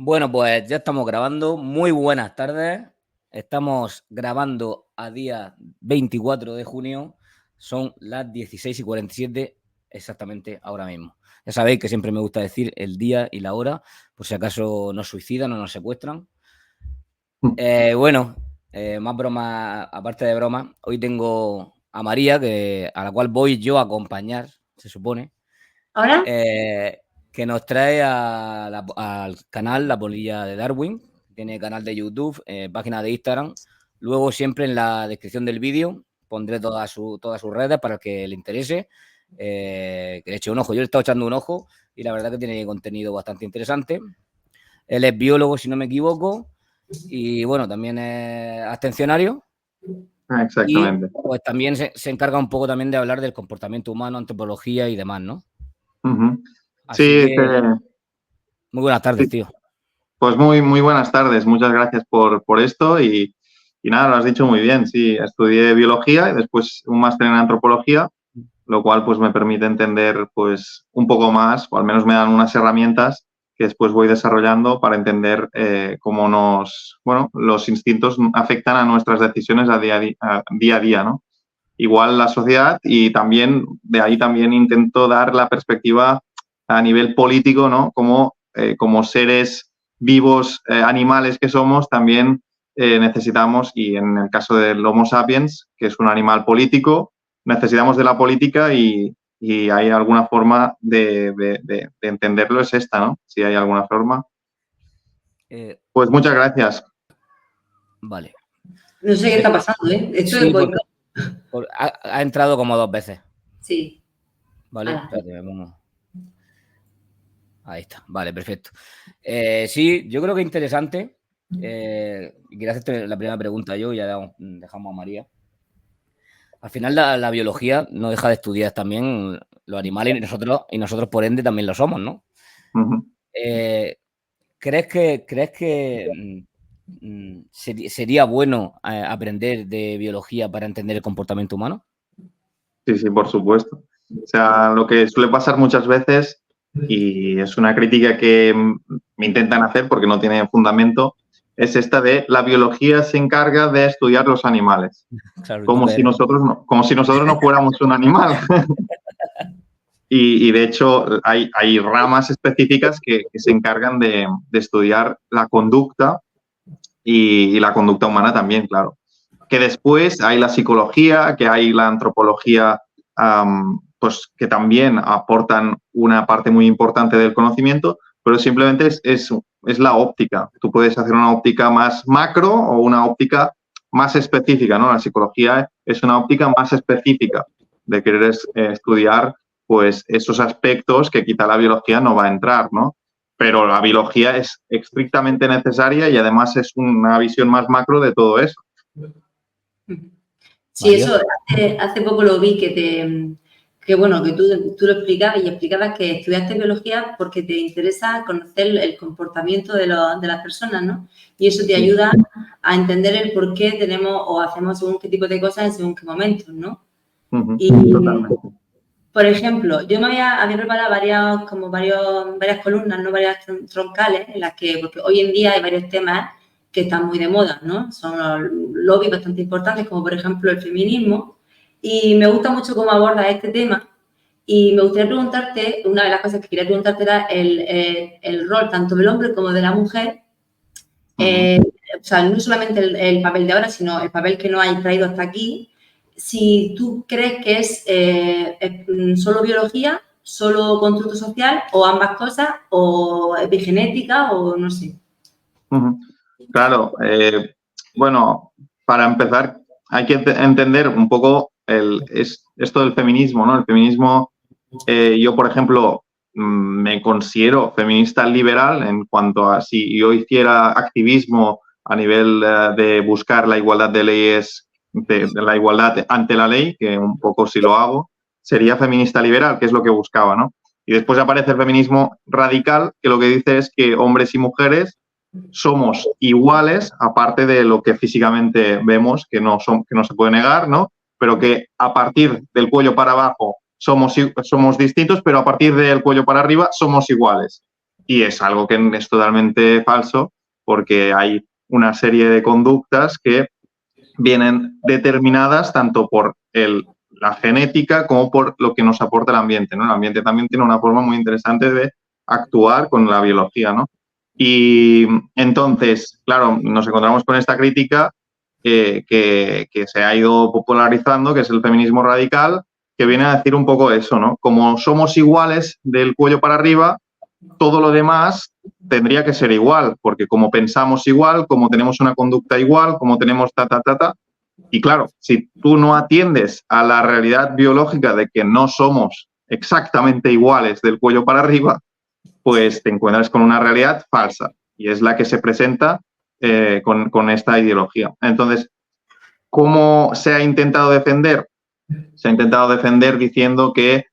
Bueno, pues ya estamos grabando. Muy buenas tardes. Estamos grabando a día 24 de junio. Son las 16:47 exactamente ahora mismo. Ya sabéis que siempre me gusta decir el día y la hora, por si acaso nos suicidan o nos secuestran. Más bromas, aparte de bromas, hoy tengo a María, a la cual voy yo a acompañar, se supone. ¿Ahora? Que nos trae al canal La Polilla de Darwin. Tiene canal de YouTube, página de Instagram. Luego siempre en la descripción del vídeo pondré todas sus redes para el que le interese. Que le eche un ojo. Yo le he estado echando un ojo y la verdad que tiene contenido bastante interesante. Él es biólogo, si no me equivoco, y bueno, también es abstencionario. Exactamente. Y pues también se encarga un poco también de hablar del comportamiento humano, antropología y demás, ¿no? Así Sí, que muy buenas tardes, tío. pues muy buenas tardes. Muchas gracias por esto y nada, lo has dicho muy bien. Sí, estudié biología y después un máster en antropología, lo cual pues me permite entender pues un poco más, o al menos me dan unas herramientas que después voy desarrollando para entender cómo los instintos afectan a nuestras decisiones a día a día, ¿no? Igual la sociedad, y también de ahí también intento dar la perspectiva a nivel político, ¿no? Como seres vivos, animales que somos, también necesitamos, y en el caso del Homo sapiens, que es un animal político, necesitamos de la política y hay alguna forma de entenderlo, es esta, ¿no? Si hay alguna forma. Pues muchas gracias. Vale. No sé qué está pasando, ¿eh? Esto Sí, es ha entrado como 2 veces. Sí. Vale, espérate, me pongo. Ahí está, vale, perfecto. Sí, yo creo que es interesante. Quería hacerte la primera pregunta yo, ya dejamos a María. Al final la biología no deja de estudiar también los animales y nosotros por ende también lo somos, ¿no? ¿Crees que sería bueno aprender de biología para entender el comportamiento humano? Sí, por supuesto. O sea, lo que suele pasar muchas veces, y es una crítica que me intentan hacer porque no tiene fundamento, es esta de la biología se encarga de estudiar los animales. Claro, como si nosotros no fuéramos un animal. Y de hecho hay ramas específicas que se encargan de estudiar la conducta y la conducta humana también, claro. Que después hay la psicología, que hay la antropología, pues que también aportan una parte muy importante del conocimiento, pero simplemente es la óptica. Tú puedes hacer una óptica más macro o una óptica más específica, ¿no? La psicología es una óptica más específica de querer estudiar pues esos aspectos que quizá la biología no va a entrar, ¿no? Pero la biología es estrictamente necesaria y además es una visión más macro de todo eso. Sí, eso hace poco lo vi que tú lo explicabas y explicabas que estudiaste biología porque te interesa conocer el comportamiento de las personas, ¿no? Y eso te ayuda a entender el por qué tenemos o hacemos según qué tipo de cosas en según qué momentos, ¿no? Totalmente. Por ejemplo, yo había preparado varias columnas, ¿no? Varias troncales en las que, porque hoy en día hay varios temas que están muy de moda, ¿no? Son lobbies bastante importantes, como por ejemplo el feminismo, y me gusta mucho cómo aborda este tema. Y me gustaría preguntarte, una de las cosas que quería preguntarte era el rol tanto del hombre como de la mujer, o sea, no solamente el papel de ahora, sino el papel que nos ha traído hasta aquí. Si tú crees que es solo biología, solo constructo social, o ambas cosas, o epigenética, o no sé. Claro, bueno, para empezar hay que entender un poco esto del feminismo, ¿no? El feminismo, yo por ejemplo me considero feminista liberal en cuanto a si yo hiciera activismo a nivel de buscar la igualdad de leyes, de la igualdad ante la ley, que un poco si lo hago, sería feminista liberal, que es lo que buscaba, ¿no? Y después aparece el feminismo radical, que lo que dice es que hombres y mujeres somos iguales, aparte de lo que físicamente vemos, que no se puede negar, ¿no? Pero que a partir del cuello para abajo somos distintos, pero a partir del cuello para arriba somos iguales. y es algo que es totalmente falso porque hay una serie de conductas que vienen determinadas tanto por la genética como por lo que nos aporta el ambiente, ¿no? El ambiente también tiene una forma muy interesante de actuar con la biología, ¿no? Y entonces, claro, nos encontramos con esta crítica que se ha ido popularizando, que es el feminismo radical, que viene a decir un poco eso, ¿no? Como somos iguales del cuello para arriba, todo lo demás tendría que ser igual, porque como pensamos igual, como tenemos una conducta igual, como tenemos y claro, si tú no atiendes a la realidad biológica de que no somos exactamente iguales del cuello para arriba, pues te encuentras con una realidad falsa y es la que se presenta con esta ideología. Entonces, ¿cómo se ha intentado defender? Se ha intentado defender diciendo que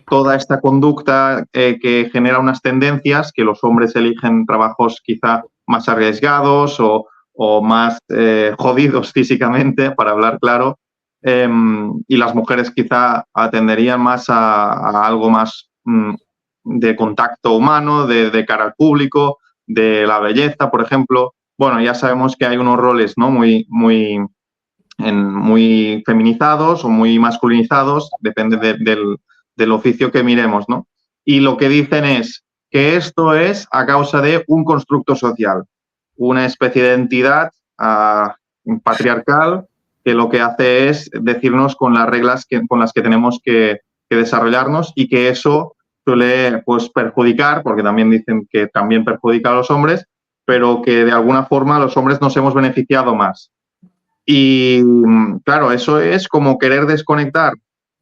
toda esta conducta que genera unas tendencias, que los hombres eligen trabajos quizá más arriesgados o más jodidos físicamente, para hablar claro, y las mujeres quizá atenderían más a algo más de contacto humano, de cara al público, de la belleza, por ejemplo. Bueno, ya sabemos que hay unos roles, ¿no? muy feminizados o muy masculinizados, depende del oficio que miremos, ¿no? Y lo que dicen es que esto es a causa de un constructo social, una especie de entidad patriarcal que lo que hace es decirnos con las reglas con las que tenemos que desarrollarnos y que eso suele pues perjudicar, porque también dicen que también perjudica a los hombres, pero que de alguna forma los hombres nos hemos beneficiado más. Y claro, eso es como querer desconectar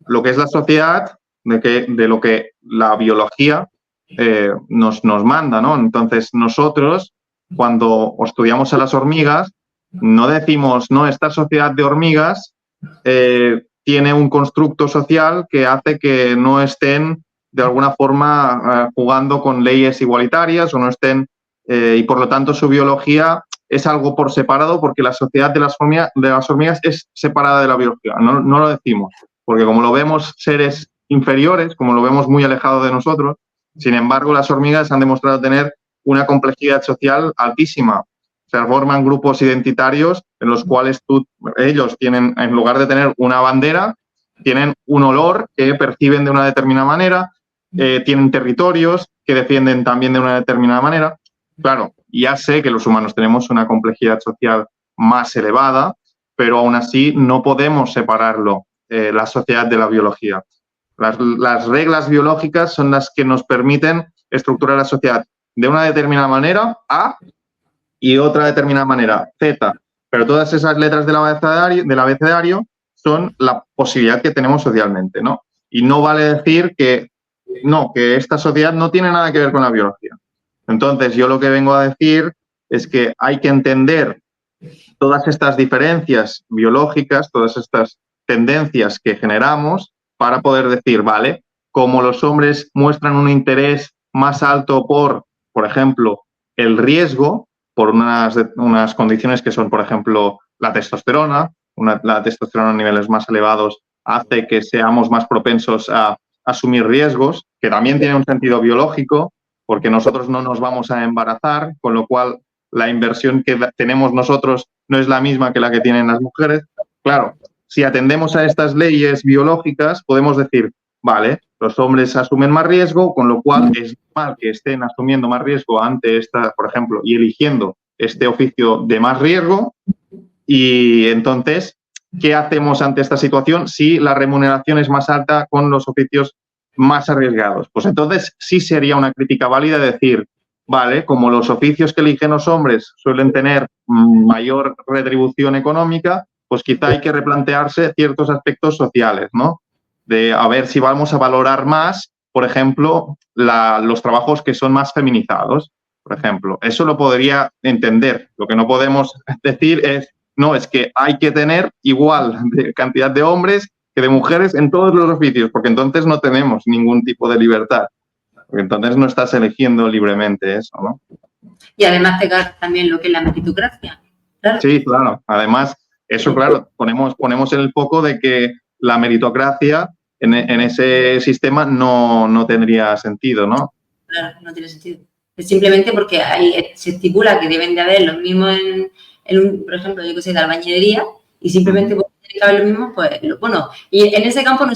lo que es la sociedad de lo que la biología nos manda, ¿no? Entonces nosotros, cuando estudiamos a las hormigas, no decimos, no, esta sociedad de hormigas tiene un constructo social que hace que no estén de alguna forma jugando con leyes igualitarias o no estén, y por lo tanto su biología es algo por separado porque la sociedad de las hormigas es separada de la biología. No lo decimos, porque como lo vemos seres inferiores, como lo vemos muy alejado de nosotros, sin embargo las hormigas han demostrado tener una complejidad social altísima. Se forman grupos identitarios en los cuales ellos tienen, en lugar de tener una bandera, tienen un olor que perciben de una determinada manera, tienen territorios que defienden también de una determinada manera. Claro, ya sé que los humanos tenemos una complejidad social más elevada, pero aún así no podemos separarlo, la sociedad de la biología. Las reglas biológicas son las que nos permiten estructurar la sociedad de una determinada manera, A, y otra determinada manera, Z. Pero todas esas letras del abecedario son la posibilidad que tenemos socialmente, ¿no? Y no vale decir que esta sociedad no tiene nada que ver con la biología. Entonces, yo lo que vengo a decir es que hay que entender todas estas diferencias biológicas, todas estas tendencias que generamos para poder decir, vale, como los hombres muestran un interés más alto por ejemplo, el riesgo, por unas condiciones que son, por ejemplo, la testosterona. La testosterona a niveles más elevados hace que seamos más propensos a asumir riesgos, que también tiene un sentido biológico, porque nosotros no nos vamos a embarazar, con lo cual la inversión que tenemos nosotros no es la misma que la que tienen las mujeres. Claro, si atendemos a estas leyes biológicas, podemos decir, vale, los hombres asumen más riesgo, con lo cual es normal que estén asumiendo más riesgo ante esta, por ejemplo, y eligiendo este oficio de más riesgo. Y entonces, ¿qué hacemos ante esta situación si la remuneración es más alta con los oficios más arriesgados? Pues entonces sí sería una crítica válida decir, vale, como los oficios que eligen los hombres suelen tener mayor retribución económica, pues quizá hay que replantearse ciertos aspectos sociales, ¿no? De a ver si vamos a valorar más, por ejemplo, los trabajos que son más feminizados, por ejemplo. Eso lo podría entender. Lo que no podemos decir es, no, es que hay que tener igual de cantidad de hombres que de mujeres en todos los oficios, porque entonces no tenemos ningún tipo de libertad. Porque entonces no estás eligiendo libremente eso, ¿no? Y además pegar también lo que es la meritocracia. Claro. Sí, claro. Además, eso, claro, ponemos en el foco de que la meritocracia en ese sistema no tendría sentido, ¿no? Claro, no tiene sentido. Es simplemente porque ahí se estipula que deben de haber los mismos por ejemplo, yo que sé, de albañilería, y simplemente porque tiene que haber los mismos, pues, bueno, y en ese campo no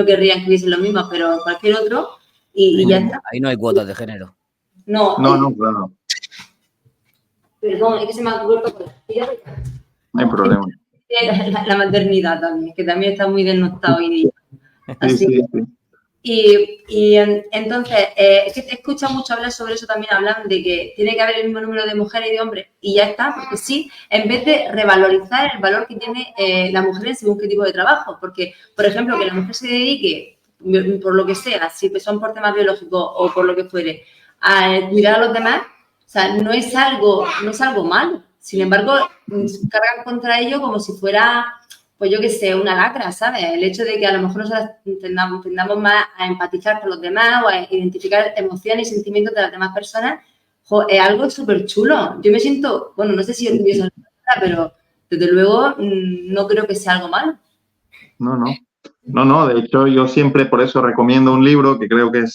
querrían que hubiesen los mismos, pero en cualquier otro, y ya está. Ahí no hay cuotas de género. No, claro. Perdón, es que se me ha cubierto por la... No hay problema. La maternidad también, que también está muy denostado hoy día. Sí. Y entonces, es que te escucha mucho hablar sobre eso, también hablan de que tiene que haber el mismo número de mujeres y de hombres, y ya está, porque sí, en vez de revalorizar el valor que tiene la mujer en según qué tipo de trabajo, porque, por ejemplo, que la mujer se dedique, por lo que sea, si son por temas biológicos o por lo que fuere, a cuidar a los demás, o sea, no es algo malo. Sin embargo, cargan contra ello como si fuera, pues yo qué sé, una lacra, ¿sabes? El hecho de que a lo mejor nosotros tendamos más a empatizar con los demás o a identificar emociones y sentimientos de las demás personas, es algo súper chulo. Yo me siento, bueno, no sé si yo soy pero desde luego no creo que sea algo malo. No, de hecho yo siempre por eso recomiendo un libro que creo que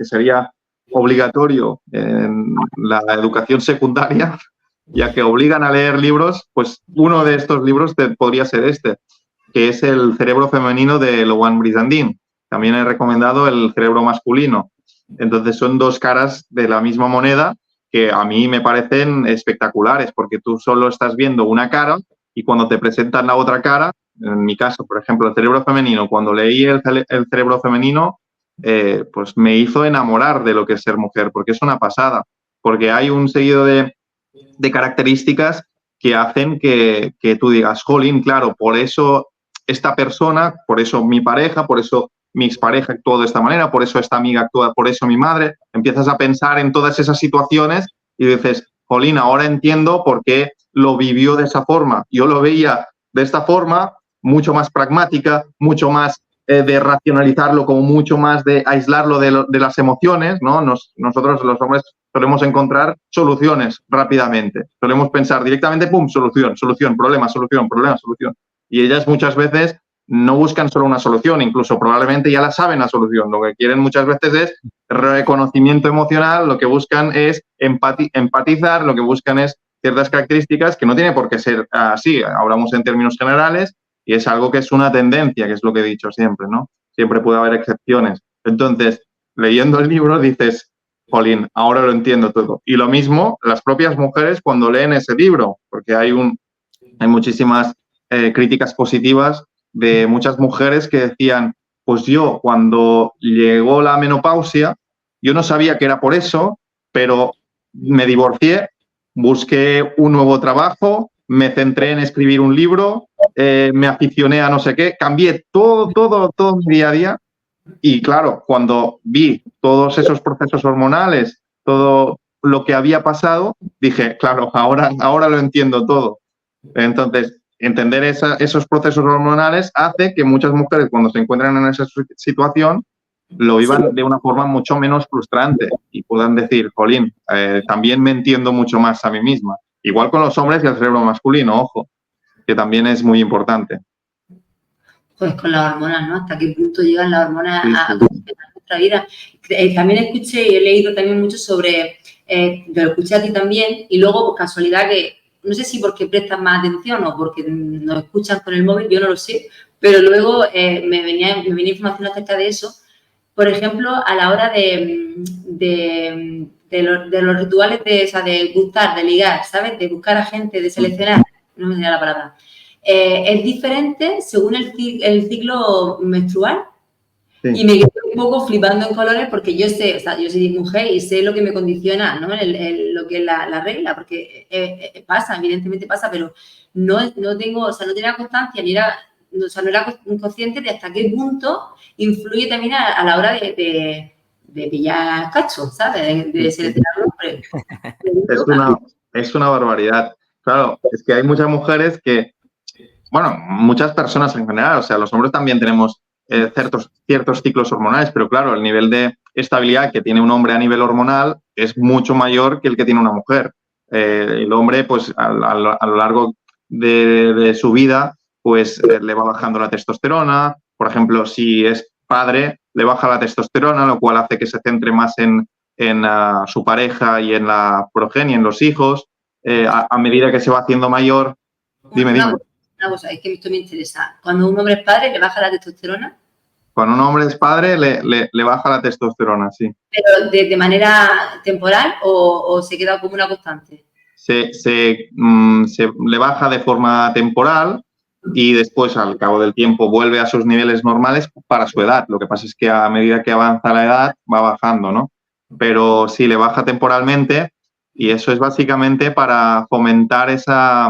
sería obligatorio en la educación secundaria, ya que obligan a leer libros, pues uno de estos libros podría ser este, que es El cerebro femenino de Louane Brizandine. También he recomendado El cerebro masculino. Entonces son dos caras de la misma moneda que a mí me parecen espectaculares, porque tú solo estás viendo una cara y cuando te presentan la otra cara, en mi caso, por ejemplo, el cerebro femenino, cuando leí el cerebro femenino, pues me hizo enamorar de lo que es ser mujer, porque es una pasada, porque hay un seguido de características que hacen que tú digas, jolín, claro, por eso esta persona, por eso mi pareja, por eso mi expareja actuó de esta manera, por eso esta amiga actúa, por eso mi madre. Empiezas a pensar en todas esas situaciones y dices, jolín, ahora entiendo por qué lo vivió de esa forma. Yo lo veía de esta forma, mucho más pragmática, mucho más de racionalizarlo, como mucho más de aislarlo de las emociones, ¿no? Nosotros los hombres solemos encontrar soluciones rápidamente. Solemos pensar directamente, pum, solución, problema, solución. Y ellas muchas veces no buscan solo una solución, incluso probablemente ya la saben la solución. Lo que quieren muchas veces es reconocimiento emocional, lo que buscan es empatizar, lo que buscan es ciertas características que no tiene por qué ser así. Hablamos en términos generales y es algo que es una tendencia, que es lo que he dicho siempre, ¿no? Siempre puede haber excepciones. Entonces, leyendo el libro dices, jolín, ahora lo entiendo todo. Y lo mismo las propias mujeres cuando leen ese libro, porque hay muchísimas críticas positivas de muchas mujeres que decían, pues yo cuando llegó la menopausia, yo no sabía que era por eso, pero me divorcié, busqué un nuevo trabajo, me centré en escribir un libro, me aficioné a no sé qué, cambié todo mi día a día. Y claro, cuando vi todos esos procesos hormonales, todo lo que había pasado, dije, claro, ahora lo entiendo todo. Entonces, entender esos procesos hormonales hace que muchas mujeres, cuando se encuentran en esa situación, lo vivan de una forma mucho menos frustrante y puedan decir, jolín, también me entiendo mucho más a mí misma. Igual con los hombres y el cerebro masculino, ojo, que también es muy importante. Pues con las hormonas, ¿no? ¿Hasta qué punto llegan las hormonas a nuestra vida? También escuché y he leído también mucho sobre, lo escuché a ti también, y luego, por casualidad, que no sé si porque prestan más atención o porque nos escuchan con el móvil, yo no lo sé, pero luego me venía información acerca de eso. Por ejemplo, a la hora de los rituales de gustar, de ligar, ¿sabes? De buscar a gente, de seleccionar, no me salía la palabra. Es diferente según el ciclo menstrual. Sí. Y me quedé un poco flipando en colores porque yo sé, o sea, yo soy mujer y sé lo que me condiciona, ¿no? Lo que es la regla, porque pasa, evidentemente pasa, pero no tengo, o sea, no tenía constancia ni era, o sea, no era consciente de hasta qué punto influye también a la hora de pillar cachos, ¿sabes? De seleccionar hombres. Es una barbaridad. Claro, es que hay muchas mujeres que, bueno, muchas personas en general, o sea, los hombres también tenemos ciertos ciclos hormonales, pero claro, el nivel de estabilidad que tiene un hombre a nivel hormonal es mucho mayor que el que tiene una mujer. El hombre, pues, a lo largo de su vida, pues, le va bajando la testosterona. Por ejemplo, si es padre, le baja la testosterona, lo cual hace que se centre más en en su pareja y en la progenie, en los hijos, a medida que se va haciendo mayor. Dime. Una cosa, es que esto me interesa. Cuando un hombre es padre, ¿le baja la testosterona? Cuando un hombre es padre, le baja la testosterona, sí. ¿Pero de manera temporal o se queda como una constante? Se le baja de forma temporal y después, al cabo del tiempo, vuelve a sus niveles normales para su edad. Lo que pasa es que a medida que avanza la edad, va bajando, ¿no? Pero sí, le baja temporalmente y eso es básicamente para fomentar esa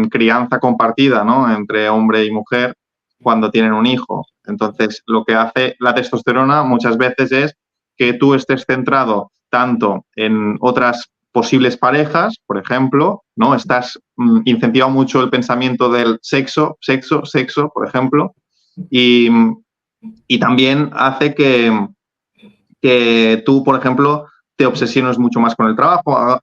crianza compartida, ¿no? Entre hombre y mujer cuando tienen un hijo. Entonces, lo que hace la testosterona muchas veces es que tú estés centrado tanto en otras posibles parejas, por ejemplo, ¿no? Estás incentiva mucho el pensamiento del sexo, por ejemplo, y también hace que tú, por ejemplo, te obsesiones mucho más con el trabajo,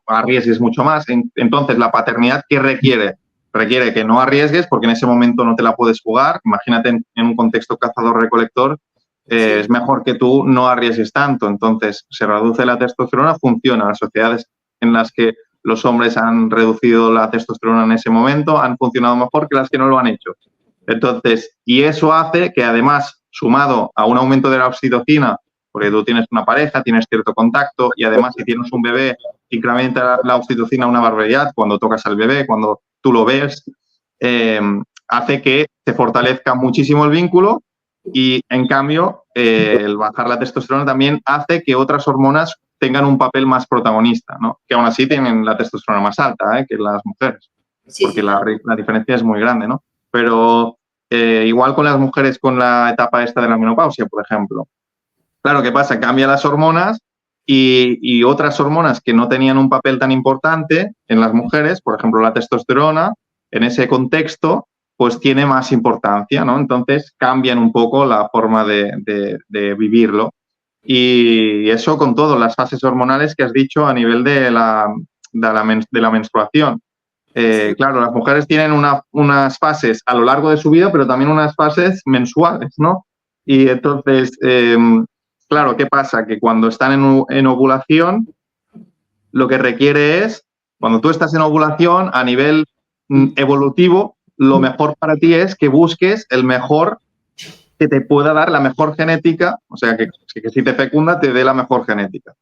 arriesgues mucho más. Entonces, la paternidad, ¿qué requiere? Requiere que no arriesgues porque en ese momento no te la puedes jugar. Imagínate en un contexto cazador-recolector, es mejor que tú no arriesgues tanto. Entonces, se reduce la testosterona, funciona. Las sociedades en las que los hombres han reducido la testosterona en ese momento han funcionado mejor que las que no lo han hecho. Entonces, y eso hace que además, sumado a un aumento de la oxitocina, porque tú tienes una pareja, tienes cierto contacto y además si tienes un bebé, incrementa la oxitocina una barbaridad cuando tocas al bebé, cuando tú lo ves, hace que se fortalezca muchísimo el vínculo y, en cambio, el bajar la testosterona también hace que otras hormonas tengan un papel más protagonista, ¿no? Que aún así tienen la testosterona más alta que las mujeres, porque la diferencia es muy grande, ¿no? Pero igual con las mujeres con la etapa esta de la menopausia, por ejemplo. Claro, ¿qué pasa? Cambian las hormonas y otras hormonas que no tenían un papel tan importante en las mujeres, por ejemplo, la testosterona, en ese contexto, pues tiene más importancia, ¿no? Entonces cambian un poco la forma de vivirlo. Y eso con todas las fases hormonales que has dicho a nivel de la menstruación. Claro, las mujeres tienen unas fases a lo largo de su vida, pero también unas fases mensuales, ¿no? Y entonces, claro, ¿qué pasa? Que cuando están en ovulación, lo que requiere es, cuando tú estás en ovulación, a nivel evolutivo, lo mejor para ti es que busques el mejor que te pueda dar la mejor genética, o sea, que si te fecunda te dé la mejor genética.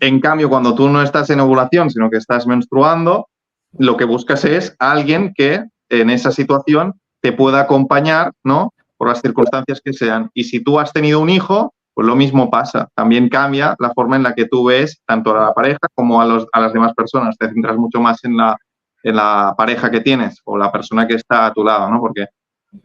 En cambio, cuando tú no estás en ovulación, sino que estás menstruando, lo que buscas es alguien que en esa situación te pueda acompañar, ¿no? Por las circunstancias que sean. Y si tú has tenido un hijo, pues lo mismo pasa. También cambia la forma en la que tú ves tanto a la pareja como a las demás personas. Te centras mucho más en la pareja que tienes o la persona que está a tu lado, ¿no? Porque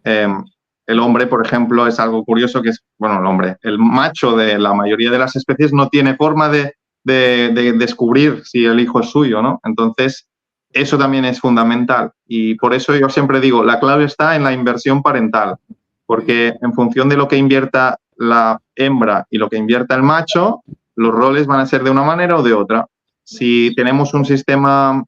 el hombre, por ejemplo, es algo curioso que es, bueno, el macho de la mayoría de las especies no tiene forma de descubrir si el hijo es suyo, ¿no? Entonces, eso también es fundamental. Y por eso yo siempre digo, la clave está en la inversión parental, porque en función de lo que invierta la hembra y lo que invierta el macho, los roles van a ser de una manera o de otra. Si tenemos un sistema,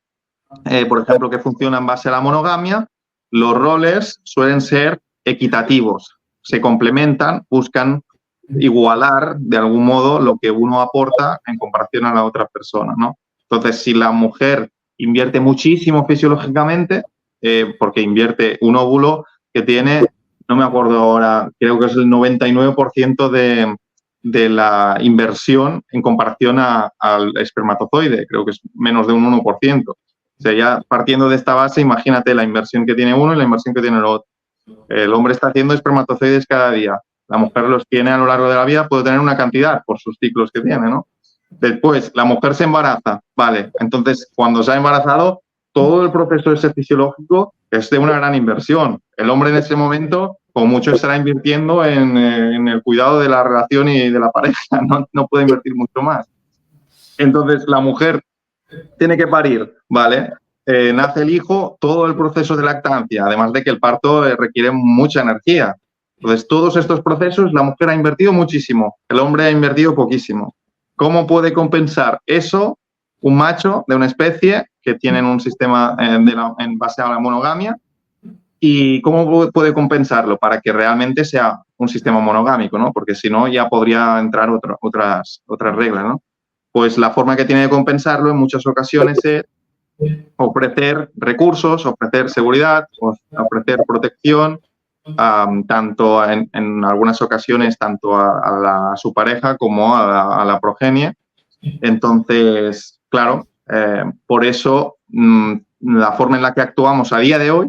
por ejemplo, que funciona en base a la monogamia, los roles suelen ser equitativos, se complementan, buscan igualar de algún modo lo que uno aporta en comparación a la otra persona, ¿no? Entonces, si la mujer invierte muchísimo fisiológicamente, porque invierte un óvulo que tiene, no me acuerdo ahora, creo que es el 99% de la inversión en comparación al espermatozoide, creo que es menos de un 1%. O sea, ya partiendo de esta base, imagínate la inversión que tiene uno y la inversión que tiene el otro. El hombre está haciendo espermatozoides cada día. La mujer los tiene a lo largo de la vida, puede tener una cantidad por sus ciclos que tiene, ¿no? Después, la mujer se embaraza, vale. Entonces, cuando se ha embarazado, todo el proceso ese fisiológico es de una gran inversión. El hombre en ese momento, como mucho, estará invirtiendo en el cuidado de la relación y de la pareja. No puede invertir mucho más. Entonces, la mujer tiene que parir, ¿vale? Nace el hijo, todo el proceso de lactancia, además de que el parto requiere mucha energía. Entonces, todos estos procesos, la mujer ha invertido muchísimo, el hombre ha invertido poquísimo. ¿Cómo puede compensar eso un macho de una especie que tiene un sistema en base a la monogamia? ¿Y cómo puede compensarlo para que realmente sea un sistema monogámico, ¿no? Porque si no ya podría entrar otras reglas, ¿no? Pues la forma que tiene de compensarlo en muchas ocasiones es ofrecer recursos, ofrecer seguridad, ofrecer protección, tanto en algunas ocasiones tanto a su pareja como a la progenie. Entonces, claro, por eso la forma en la que actuamos a día de hoy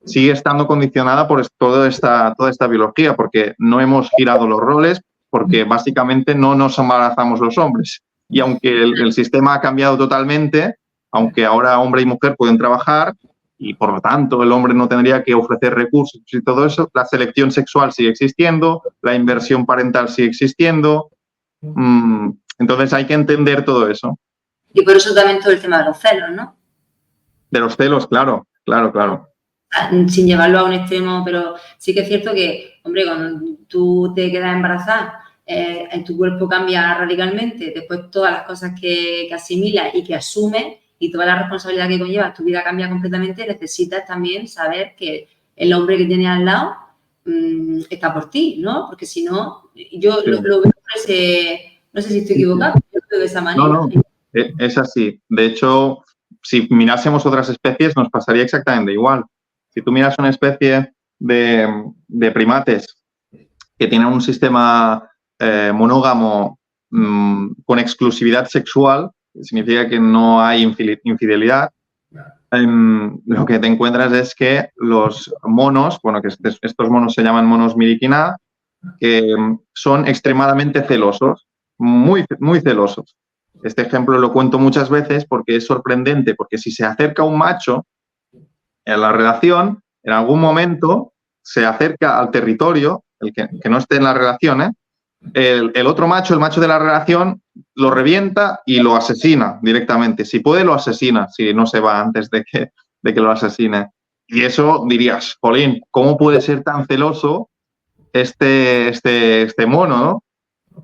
sigue estando condicionada por toda esta biología, porque no hemos girado los roles, porque básicamente no nos embarazamos los hombres. Y aunque el sistema ha cambiado totalmente, aunque ahora hombre y mujer pueden trabajar y por lo tanto el hombre no tendría que ofrecer recursos y todo eso, la selección sexual sigue existiendo, la inversión parental sigue existiendo. Entonces hay que entender todo eso. Y por eso también todo el tema de los celos, ¿no? De los celos, claro. Sin llevarlo a un extremo, pero sí que es cierto que, hombre, cuando tú te quedas embarazada, en tu cuerpo cambia radicalmente, después todas las cosas que asimilas y que asumes y toda la responsabilidad que conlleva, tu vida cambia completamente, necesitas también saber que el hombre que tienes al lado está por ti, ¿no? Porque si no, yo lo veo por ese, no sé si estoy equivocada, yo lo veo de esa manera. No, es así. De hecho, si mirásemos otras especies nos pasaría exactamente igual. Si tú miras una especie de primates que tienen un sistema monógamo con exclusividad sexual, significa que no hay infidelidad, lo que te encuentras es que los monos, bueno, que estos monos se llaman monos Miriquina, que son extremadamente celosos, muy, muy celosos. Este ejemplo lo cuento muchas veces porque es sorprendente, porque si se acerca un macho en la relación, en algún momento se acerca al territorio, el que no esté en la relación, el otro macho, el macho de la relación, lo revienta y lo asesina directamente. Si puede, lo asesina, si no se va antes de que lo asesine. Y eso dirías, jolín, ¿cómo puede ser tan celoso este mono, ¿no?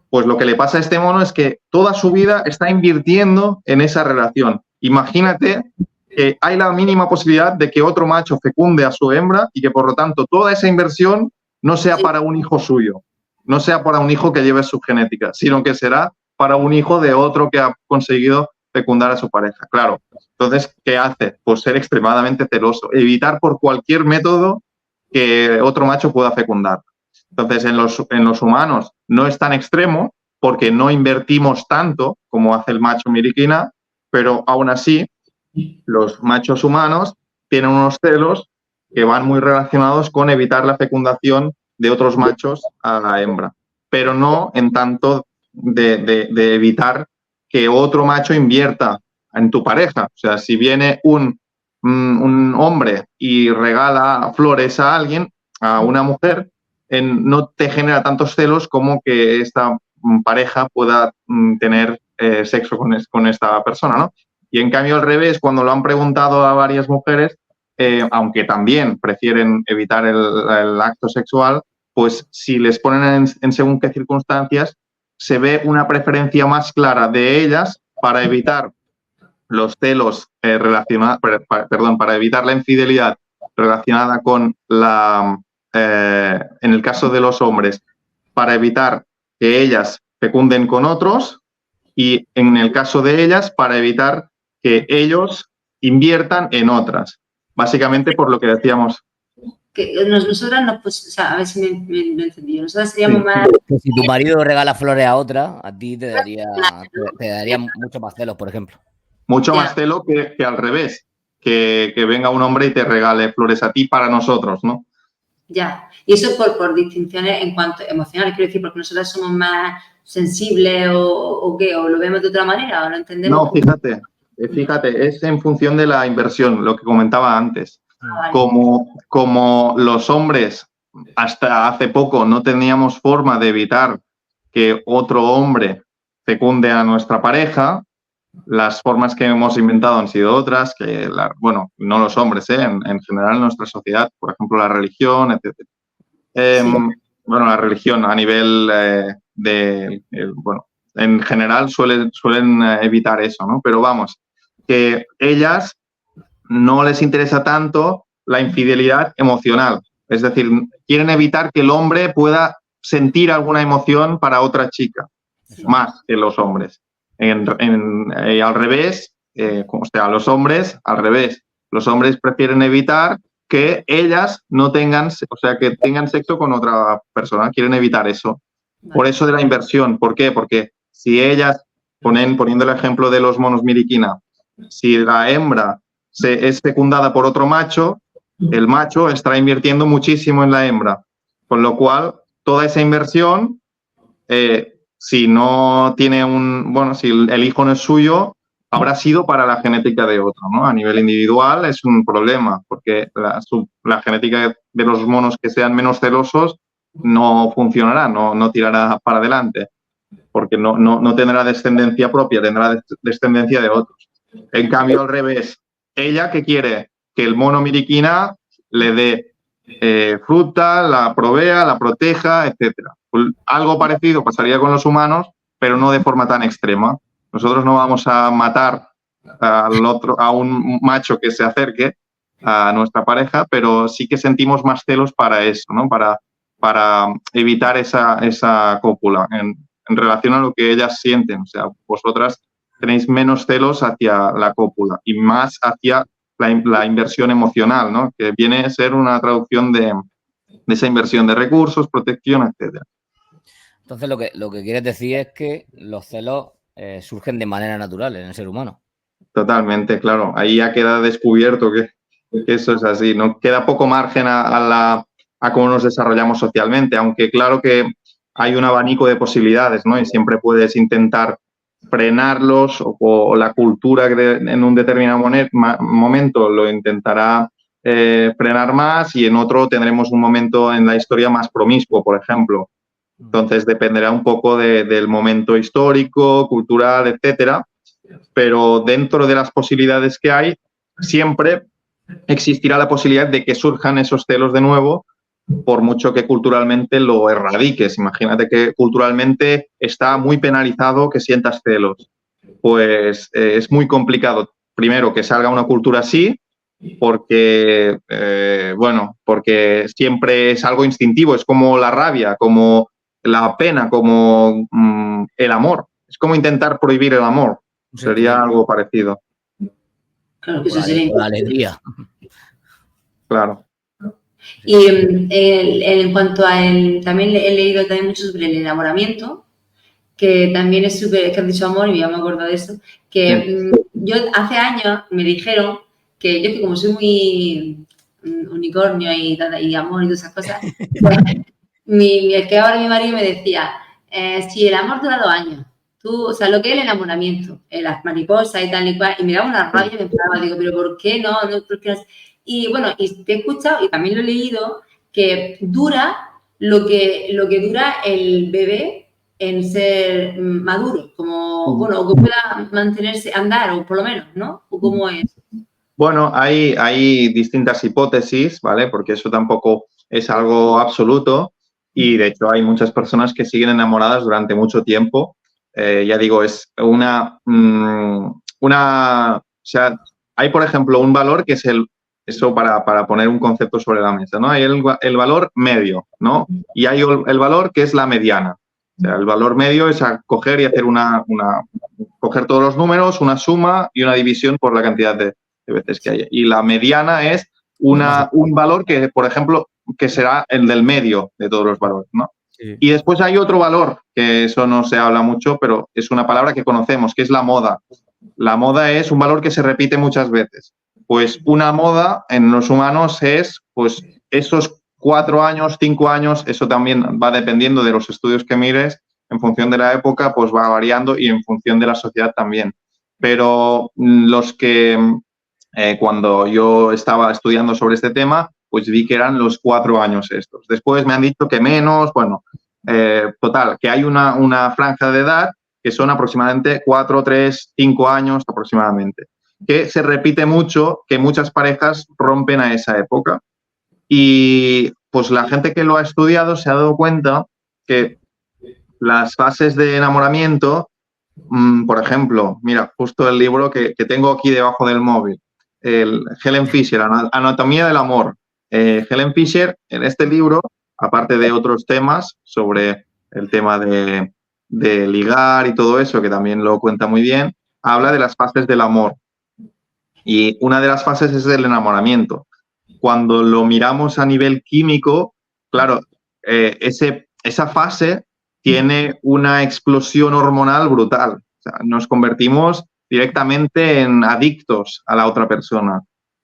Pues lo que le pasa a este mono es que toda su vida está invirtiendo en esa relación. Imagínate que hay la mínima posibilidad de que otro macho fecunde a su hembra y que, por lo tanto, toda esa inversión no sea para un hijo suyo, no sea para un hijo que lleve su genética, sino que será para un hijo de otro que ha conseguido fecundar a su pareja. Claro. Entonces, ¿qué hace? Pues ser extremadamente celoso, evitar por cualquier método que otro macho pueda fecundar. Entonces, en los humanos no es tan extremo porque no invertimos tanto como hace el macho Miriquina, pero aún así los machos humanos tienen unos celos que van muy relacionados con evitar la fecundación de otros machos a la hembra, pero no en tanto de evitar que otro macho invierta en tu pareja. O sea, si viene un hombre y regala flores a alguien, a una mujer, no te genera tantos celos como que esta pareja pueda tener sexo con esta persona, ¿no? Y en cambio al revés, cuando lo han preguntado a varias mujeres, aunque también prefieren evitar el acto sexual, pues si les ponen en según qué circunstancias, se ve una preferencia más clara de ellas para evitar los celos para evitar la infidelidad relacionada con en el caso de los hombres, para evitar que ellas fecunden con otros y en el caso de ellas, para evitar que ellos inviertan en otras. Básicamente por lo que decíamos. Que nosotras, pues, o sea, a ver si me he entendido. Nosotras seríamos más... Que si tu marido regala flores a otra, a ti te daría mucho más celos, por ejemplo. Mucho más celo que al revés, que venga un hombre y te regale flores a ti para nosotros, ¿no? Ya, y eso por distinciones en cuanto emocionales, quiero decir, porque nosotros somos más sensibles o qué, o lo vemos de otra manera, o lo entendemos. No, fíjate, es en función de la inversión, lo que comentaba antes. Vale. Como los hombres hasta hace poco no teníamos forma de evitar que otro hombre fecunde a nuestra pareja, las formas que hemos inventado han sido otras, bueno, no los hombres, en general en nuestra sociedad, por ejemplo, la religión, etc. Bueno, la religión a nivel bueno, en general suelen evitar eso, ¿no? Pero vamos, que ellas no les interesa tanto la infidelidad emocional. Es decir, quieren evitar que el hombre pueda sentir alguna emoción para otra chica, más que los hombres. Al revés, o sea, los hombres, al revés. Los hombres prefieren evitar que ellas no tengan, o sea, que tengan sexo con otra persona. Quieren evitar eso. Por eso de la inversión. ¿Por qué? Porque si ellas, poniendo el ejemplo de los monos miriquina, si la hembra es fecundada por otro macho, el macho estará invirtiendo muchísimo en la hembra. Con lo cual, toda esa inversión, si no tiene si el hijo no es suyo, habrá sido para la genética de otro, ¿no? A nivel individual es un problema, porque la genética de los monos que sean menos celosos no funcionará, no tirará para adelante, porque no tendrá descendencia propia, tendrá descendencia de otros. En cambio, al revés, ella que quiere que el mono miriquina le dé fruta, la provea, la proteja, etcétera. Algo parecido pasaría con los humanos, pero no de forma tan extrema. Nosotros no vamos a matar a un macho que se acerque a nuestra pareja, pero sí que sentimos más celos para eso, ¿no? Para evitar esa cópula en relación a lo que ellas sienten. O sea, vosotras tenéis menos celos hacia la cópula y más hacia la inversión emocional, ¿no? Que viene a ser una traducción de esa inversión de recursos, protección, etcétera. Entonces, lo que quieres decir es que los celos surgen de manera natural en el ser humano. Totalmente, claro. Ahí ya queda descubierto que eso es así. No queda poco margen a cómo nos desarrollamos socialmente, aunque claro que hay un abanico de posibilidades, ¿no? Y siempre puedes intentar frenarlos o la cultura que en un determinado momento lo intentará frenar más y en otro tendremos un momento en la historia más promiscuo, por ejemplo. Entonces dependerá un poco del momento histórico, cultural, etcétera, pero dentro de las posibilidades que hay siempre existirá la posibilidad de que surjan esos celos de nuevo, por mucho que culturalmente lo erradiques. Imagínate que culturalmente está muy penalizado que sientas celos. Pues es muy complicado, primero, que salga una cultura así, porque, porque siempre es algo instintivo, es como la rabia, como la pena, como el amor. Es como intentar prohibir el amor. Sería algo parecido. Claro que eso sería la alegría. Claro. Y en cuanto a también he leído también mucho sobre el enamoramiento, que también es súper, que has dicho amor y ya me acuerdo de eso, que yo hace años me dijeron que yo que como soy muy unicornio y amor y todas esas cosas, pues, el que ahora mi marido me decía, si el amor dura 2 años, o sea, lo que es el enamoramiento, las mariposas y tal y cual, y me daba una rabia y me enfadaba, digo, pero ¿por qué no? ¿Por qué no? Y bueno, y te he escuchado y también lo he leído, que dura lo que dura el bebé en ser maduro, como, bueno, o que pueda mantenerse, andar, o por lo menos, ¿no? ¿O cómo es? Bueno, hay distintas hipótesis, ¿vale? Porque eso tampoco es algo absoluto y, de hecho, hay muchas personas que siguen enamoradas durante mucho tiempo. Ya digo, es o sea, hay, por ejemplo, un valor que es eso para poner un concepto sobre la mesa, ¿no? Hay el valor medio, ¿no? Y hay el valor que es la mediana. O sea, el valor medio es coger y hacer coger todos los números, una suma y una división por la cantidad de veces que haya. Y la mediana es un valor que, por ejemplo, que será el del medio de todos los valores, ¿no? Sí. Y después hay otro valor, que eso no se habla mucho, pero es una palabra que conocemos, que es la moda. La moda es un valor que se repite muchas veces. Pues una moda en los humanos es, pues, esos 4 años, 5 años, eso también va dependiendo de los estudios que mires, en función de la época, pues va variando y en función de la sociedad también. Pero los que, cuando yo estaba estudiando sobre este tema, pues vi que eran los 4 años estos. Después me han dicho que menos, bueno, total, que hay una franja de edad que son aproximadamente 4, 3, 5 años aproximadamente, que se repite mucho, que muchas parejas rompen a esa época. Y pues la gente que lo ha estudiado se ha dado cuenta que las fases de enamoramiento, por ejemplo, mira, justo el libro que tengo aquí debajo del móvil, el Helen Fisher, Anatomía del amor. Helen Fisher, en este libro, aparte de otros temas sobre el tema de ligar y todo eso, que también lo cuenta muy bien, habla de las fases del amor. Y una de las fases es el enamoramiento. Cuando lo miramos a nivel químico, claro, esa fase tiene una explosión hormonal brutal. O sea, nos convertimos directamente en adictos a la otra persona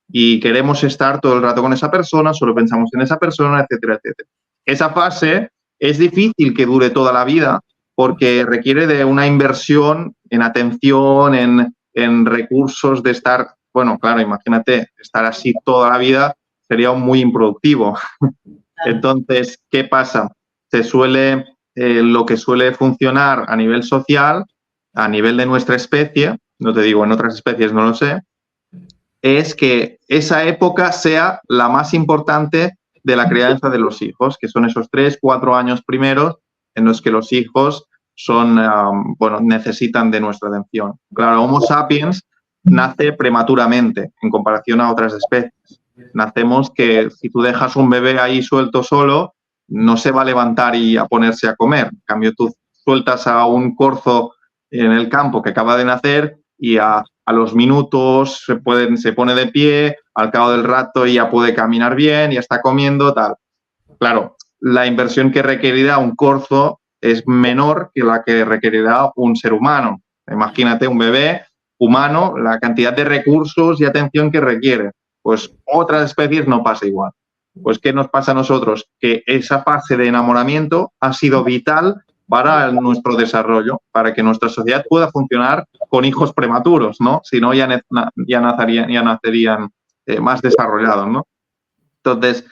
y queremos estar todo el rato con esa persona, solo pensamos en esa persona, etcétera, etcétera. Esa fase es difícil que dure toda la vida porque requiere de una inversión en atención, en recursos de estar, bueno, claro, imagínate, estar así toda la vida sería muy improductivo. Entonces, ¿qué pasa? Lo que suele funcionar a nivel social, a nivel de nuestra especie, no te digo en otras especies, no lo sé, es que esa época sea la más importante de la crianza de los hijos, que son esos 3, 4 años primeros en los que los hijos necesitan de nuestra atención. Claro, Homo sapiens nace prematuramente en comparación a otras especies. Nacemos que si tú dejas un bebé ahí suelto solo, no se va a levantar y a ponerse a comer. En cambio, tú sueltas a un corzo en el campo que acaba de nacer y a los minutos se pone de pie, al cabo del rato ya puede caminar bien, ya está comiendo, tal. Claro, la inversión que requerirá un corzo es menor que la que requerirá un ser humano. Imagínate un bebé humano, la cantidad de recursos y atención que requiere. Pues otras especies no pasa igual. Pues ¿qué nos pasa a nosotros? Que esa fase de enamoramiento ha sido vital para nuestro desarrollo, para que nuestra sociedad pueda funcionar con hijos prematuros, ¿no? Si no, ya nacerían más desarrollados, ¿no? Entonces,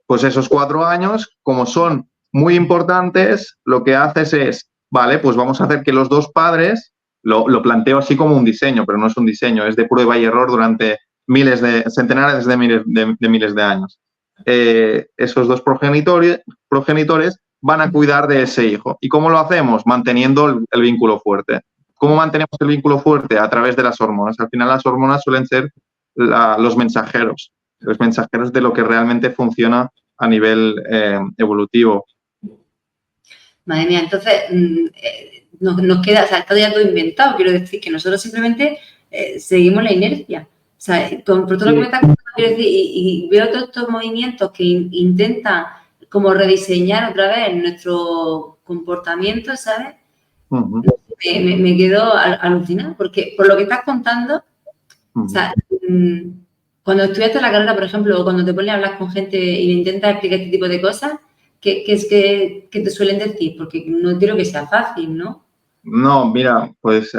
pues esos 4 años, como son muy importantes, lo que haces es, vale, pues vamos a hacer que los dos padres, lo planteo así como un diseño, pero no es un diseño, es de prueba y error durante centenares de miles de años. Esos dos progenitores van a cuidar de ese hijo. ¿Y cómo lo hacemos? Manteniendo el vínculo fuerte. ¿Cómo mantenemos el vínculo fuerte? A través de las hormonas. Al final las hormonas suelen ser los mensajeros de lo que realmente funciona a nivel evolutivo. Madre mía, entonces nos queda, o sea, está ya todo inventado. Quiero decir que nosotros simplemente seguimos la inercia. O sea, por todo lo que me estás contando, quiero decir, y veo todos estos movimientos que intentan como rediseñar otra vez nuestro comportamiento, ¿sabes? Uh-huh. Me quedo alucinada, porque por lo que estás contando, uh-huh. O sea, cuando estudiaste la carrera, por ejemplo, o cuando te pones a hablar con gente y intentas explicar este tipo de cosas, ¿qué te suelen decir? Porque no quiero que sea fácil, ¿no? No, mira, pues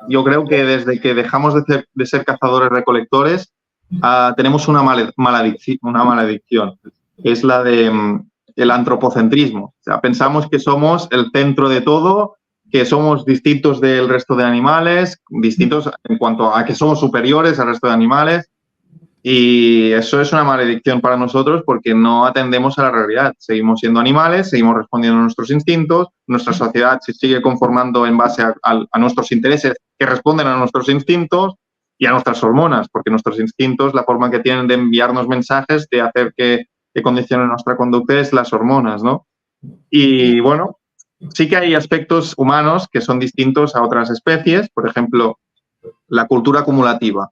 yo creo que desde que dejamos de ser cazadores-recolectores, tenemos una maledicción. Es la de el antropocentrismo. O sea, pensamos que somos el centro de todo, que somos distintos del resto de animales, distintos en cuanto a que somos superiores al resto de animales. Y eso es una maledicción para nosotros porque no atendemos a la realidad. Seguimos siendo animales, seguimos respondiendo a nuestros instintos, nuestra sociedad se sigue conformando en base a nuestros intereses que responden a nuestros instintos y a nuestras hormonas, porque nuestros instintos, la forma que tienen de enviarnos mensajes, de hacer que condicionen nuestra conducta es las hormonas, ¿no? Y bueno, sí que hay aspectos humanos que son distintos a otras especies, por ejemplo, la cultura acumulativa.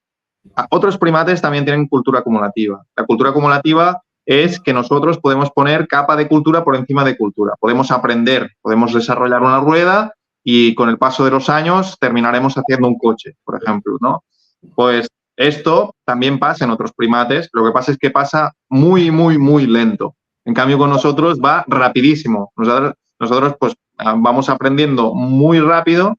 Otros primates también tienen cultura acumulativa. La cultura acumulativa es que nosotros podemos poner capa de cultura por encima de cultura. Podemos aprender, podemos desarrollar una rueda y con el paso de los años terminaremos haciendo un coche, por ejemplo, ¿no? Pues esto también pasa en otros primates. Lo que pasa es que pasa muy, muy, muy lento. En cambio, con nosotros va rapidísimo. Nosotros pues vamos aprendiendo muy rápido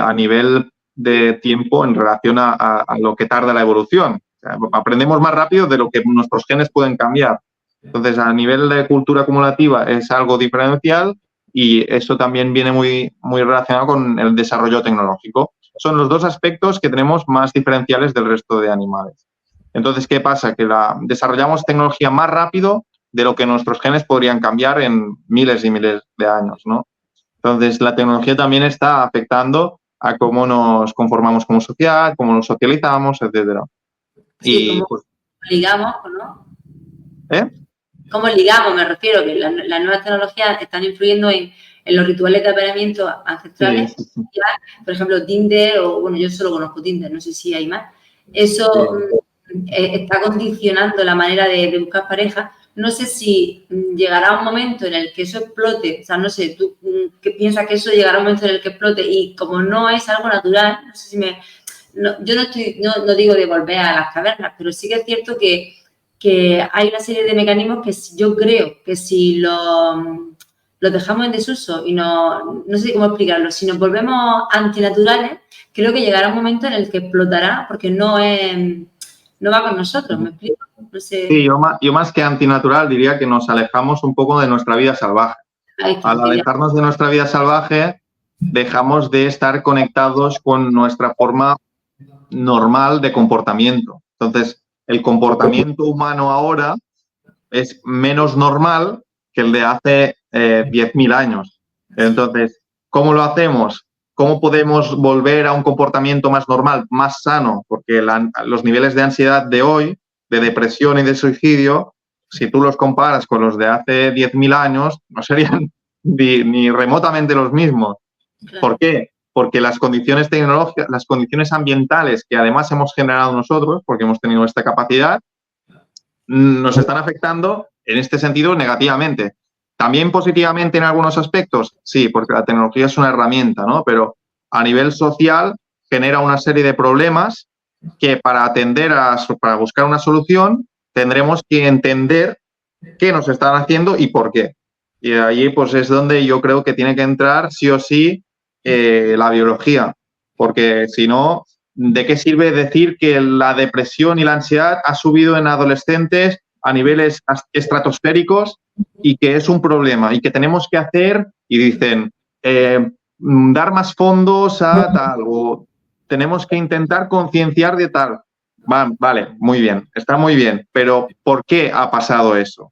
a nivel de tiempo en relación a lo que tarda la evolución. O sea, aprendemos más rápido de lo que nuestros genes pueden cambiar. Entonces, a nivel de cultura acumulativa es algo diferencial y eso también viene muy, muy relacionado con el desarrollo tecnológico. Son los dos aspectos que tenemos más diferenciales del resto de animales. Entonces, ¿qué pasa? Que desarrollamos tecnología más rápido de lo que nuestros genes podrían cambiar en miles y miles de años, ¿no? Entonces, la tecnología también está afectando a cómo nos conformamos como sociedad, cómo nos socializamos, etcétera. Sí, y pues, ligamos, ¿no? ¿Cómo ligamos? Me refiero que las nuevas tecnologías están influyendo en los rituales de apareamiento ancestrales. Sí, sí, sí. Por ejemplo, Tinder, o bueno, yo solo conozco Tinder, no sé si hay más. Eso está condicionando la manera de buscar pareja. No sé si llegará un momento en el que eso explote. O sea, no sé, ¿tú qué piensas que eso llegará un momento en el que explote? Y como no es algo natural, no sé si me... No, yo no digo de volver a las cavernas, pero sí que es cierto que hay una serie de mecanismos que yo creo que si los dejamos en desuso y no sé cómo explicarlo, si nos volvemos antinaturales, creo que llegará un momento en el que explotará porque no va con nosotros, ¿me explico? No sé. Sí, yo más que antinatural diría que nos alejamos un poco de nuestra vida salvaje. Al alejarnos de nuestra vida salvaje, dejamos de estar conectados con nuestra forma normal de comportamiento. Entonces, el comportamiento humano ahora es menos normal que el de hace 10.000 años. Entonces, ¿cómo lo hacemos? ¿Cómo podemos volver a un comportamiento más normal, más sano? Porque los niveles de ansiedad de hoy, de depresión y de suicidio, si tú los comparas con los de hace 10.000 años, no serían ni remotamente los mismos. Claro. ¿Por qué? Porque las condiciones tecnológicas, las condiciones ambientales que además hemos generado nosotros, porque hemos tenido esta capacidad, nos están afectando en este sentido negativamente. También positivamente en algunos aspectos, sí, porque la tecnología es una herramienta, ¿no? Pero a nivel social genera una serie de problemas que para buscar una solución tendremos que entender qué nos están haciendo y por qué. Y allí pues es donde yo creo que tiene que entrar sí o sí la biología, porque si no, ¿de qué sirve decir que la depresión y la ansiedad ha subido en adolescentes a niveles estratosféricos y que es un problema y que tenemos que hacer, y dicen, dar más fondos a tal o tenemos que intentar concienciar de tal? Vale, muy bien, está muy bien, pero ¿por qué ha pasado eso?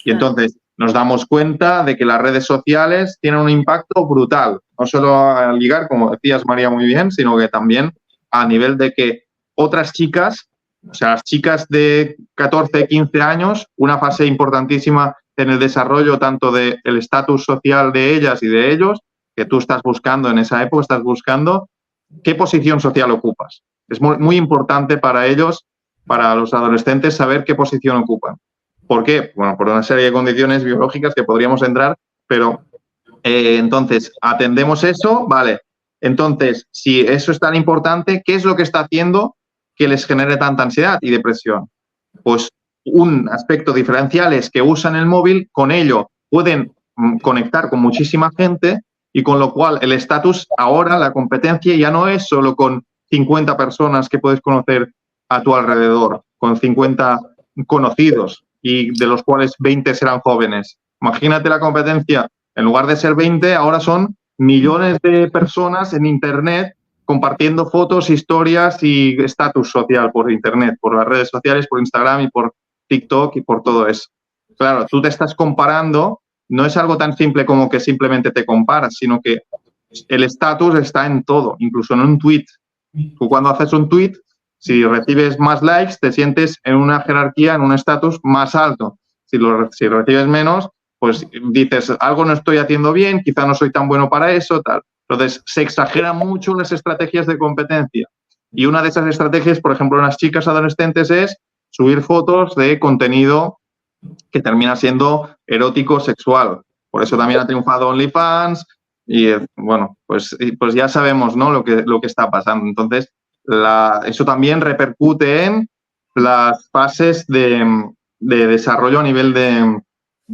Y entonces nos damos cuenta de que las redes sociales tienen un impacto brutal, no solo a ligar, como decías María muy bien, sino que también a nivel de que otras chicas, o sea, las chicas de 14, 15 años, una fase importantísima en el desarrollo tanto del estatus social de ellas y de ellos, que tú estás buscando en esa época, estás buscando qué posición social ocupas. Es muy, muy importante para ellos, para los adolescentes, saber qué posición ocupan. ¿Por qué? Bueno, por una serie de condiciones biológicas que podríamos entrar, pero entonces atendemos eso, vale. Entonces, si eso es tan importante, ¿qué es lo que está haciendo que les genere tanta ansiedad y depresión? Pues un aspecto diferencial es que usan el móvil, con ello pueden conectar con muchísima gente y con lo cual el estatus ahora, la competencia ya no es solo con 50 personas que puedes conocer a tu alrededor, con 50 conocidos y de los cuales 20 serán jóvenes. Imagínate la competencia, en lugar de ser 20, ahora son millones de personas en Internet compartiendo fotos, historias y estatus social por Internet, por las redes sociales, por Instagram y por TikTok y por todo eso. Claro, tú te estás comparando, no es algo tan simple como que simplemente te comparas, sino que el estatus está en todo, incluso en un tweet. Tú cuando haces un tweet, si recibes más likes, te sientes en una jerarquía, en un estatus más alto. Si recibes menos, pues dices, algo no estoy haciendo bien, quizá no soy tan bueno para eso, tal. Entonces, se exageran mucho las estrategias de competencia. Y una de esas estrategias, por ejemplo, en las chicas adolescentes es subir fotos de contenido que termina siendo erótico, sexual. Por eso también ha triunfado OnlyFans y, bueno, pues ya sabemos, ¿no?, lo que está pasando. Entonces, eso también repercute en las fases de desarrollo a nivel de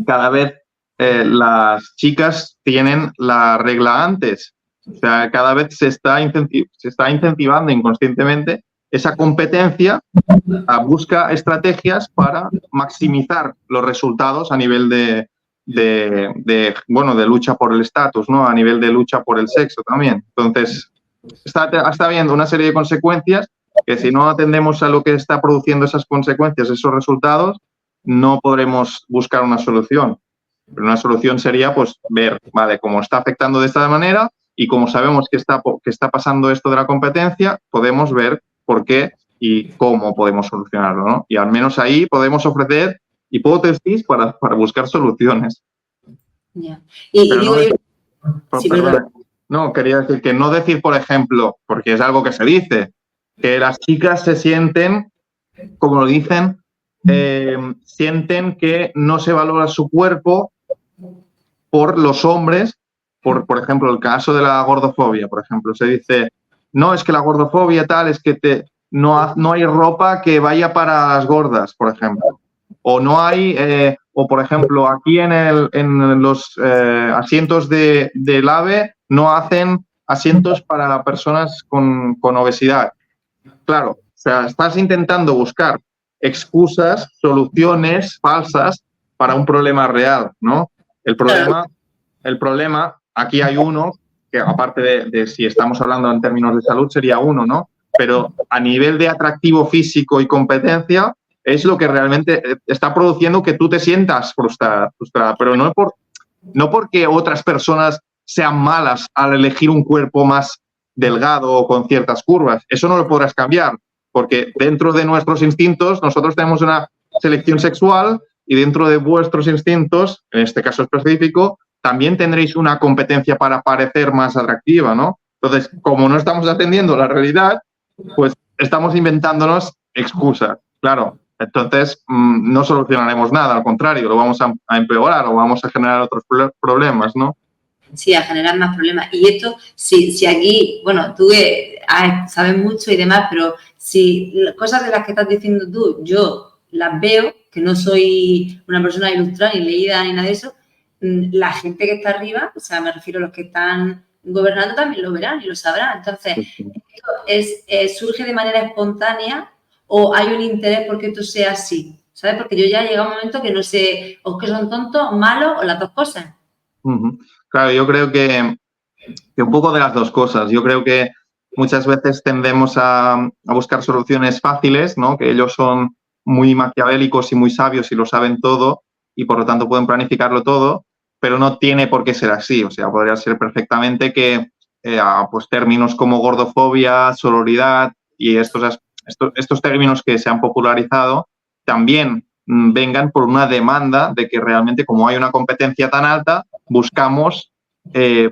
cada vez las chicas tienen la regla antes. O sea, cada vez se está incentivando inconscientemente esa competencia, busca estrategias para maximizar los resultados a nivel de lucha por el estatus, ¿no? A nivel de lucha por el sexo también. Entonces, está habiendo una serie de consecuencias que si no atendemos a lo que está produciendo esas consecuencias, esos resultados, no podremos buscar una solución. Pero una solución sería, pues, ver, vale, cómo está afectando de esta manera y como sabemos que está pasando esto de la competencia, podemos ver por qué y cómo podemos solucionarlo, ¿no? Y al menos ahí podemos ofrecer hipótesis para buscar soluciones. Ya. Y Pero digo, sí, perdona. No, quería decir que no decir, por ejemplo, porque es algo que se dice, que las chicas se sienten, como lo dicen, sienten que no se valora su cuerpo por los hombres, por ejemplo, el caso de la gordofobia, por ejemplo, se dice, no, es que la gordofobia tal, es que no hay ropa que vaya para las gordas, por ejemplo. O no hay, o por ejemplo, aquí en los asientos del AVE no hacen asientos para personas con obesidad. Claro, o sea, estás intentando buscar excusas, soluciones falsas para un problema real, ¿no? El problema, aquí hay uno, que aparte de si estamos hablando en términos de salud, sería uno, ¿no? Pero a nivel de atractivo físico y competencia, es lo que realmente está produciendo que tú te sientas frustrada, pero no porque otras personas sean malas al elegir un cuerpo más delgado o con ciertas curvas. Eso no lo podrás cambiar, porque dentro de nuestros instintos nosotros tenemos una selección sexual y dentro de vuestros instintos, en este caso específico, también tendréis una competencia para parecer más atractiva, ¿no? Entonces, como no estamos atendiendo la realidad, pues estamos inventándonos excusas, claro. Entonces, no solucionaremos nada, al contrario, lo vamos a empeorar o vamos a generar otros problemas, ¿no? Sí, a generar más problemas. Y esto, si aquí, bueno, tú sabes mucho y demás, pero si cosas de las que estás diciendo tú, yo las veo, que no soy una persona ilustrada ni leída ni nada de eso, la gente que está arriba, o sea, me refiero a los que están gobernando, también lo verán y lo sabrán. Entonces, ¿esto surge de manera espontánea o hay un interés porque esto sea así? ¿Sabes? Porque yo ya he llegado a un momento que no sé, o que son tontos, malos o las dos cosas. Claro, yo creo que un poco de las dos cosas. Yo creo que muchas veces tendemos a buscar soluciones fáciles, ¿no? Que ellos son muy maquiavélicos y muy sabios y lo saben todo y por lo tanto pueden planificarlo todo, pero no tiene por qué ser así. O sea, podría ser perfectamente que pues términos como gordofobia, sororidad y estos términos que se han popularizado también vengan por una demanda de que realmente, como hay una competencia tan alta, buscamos,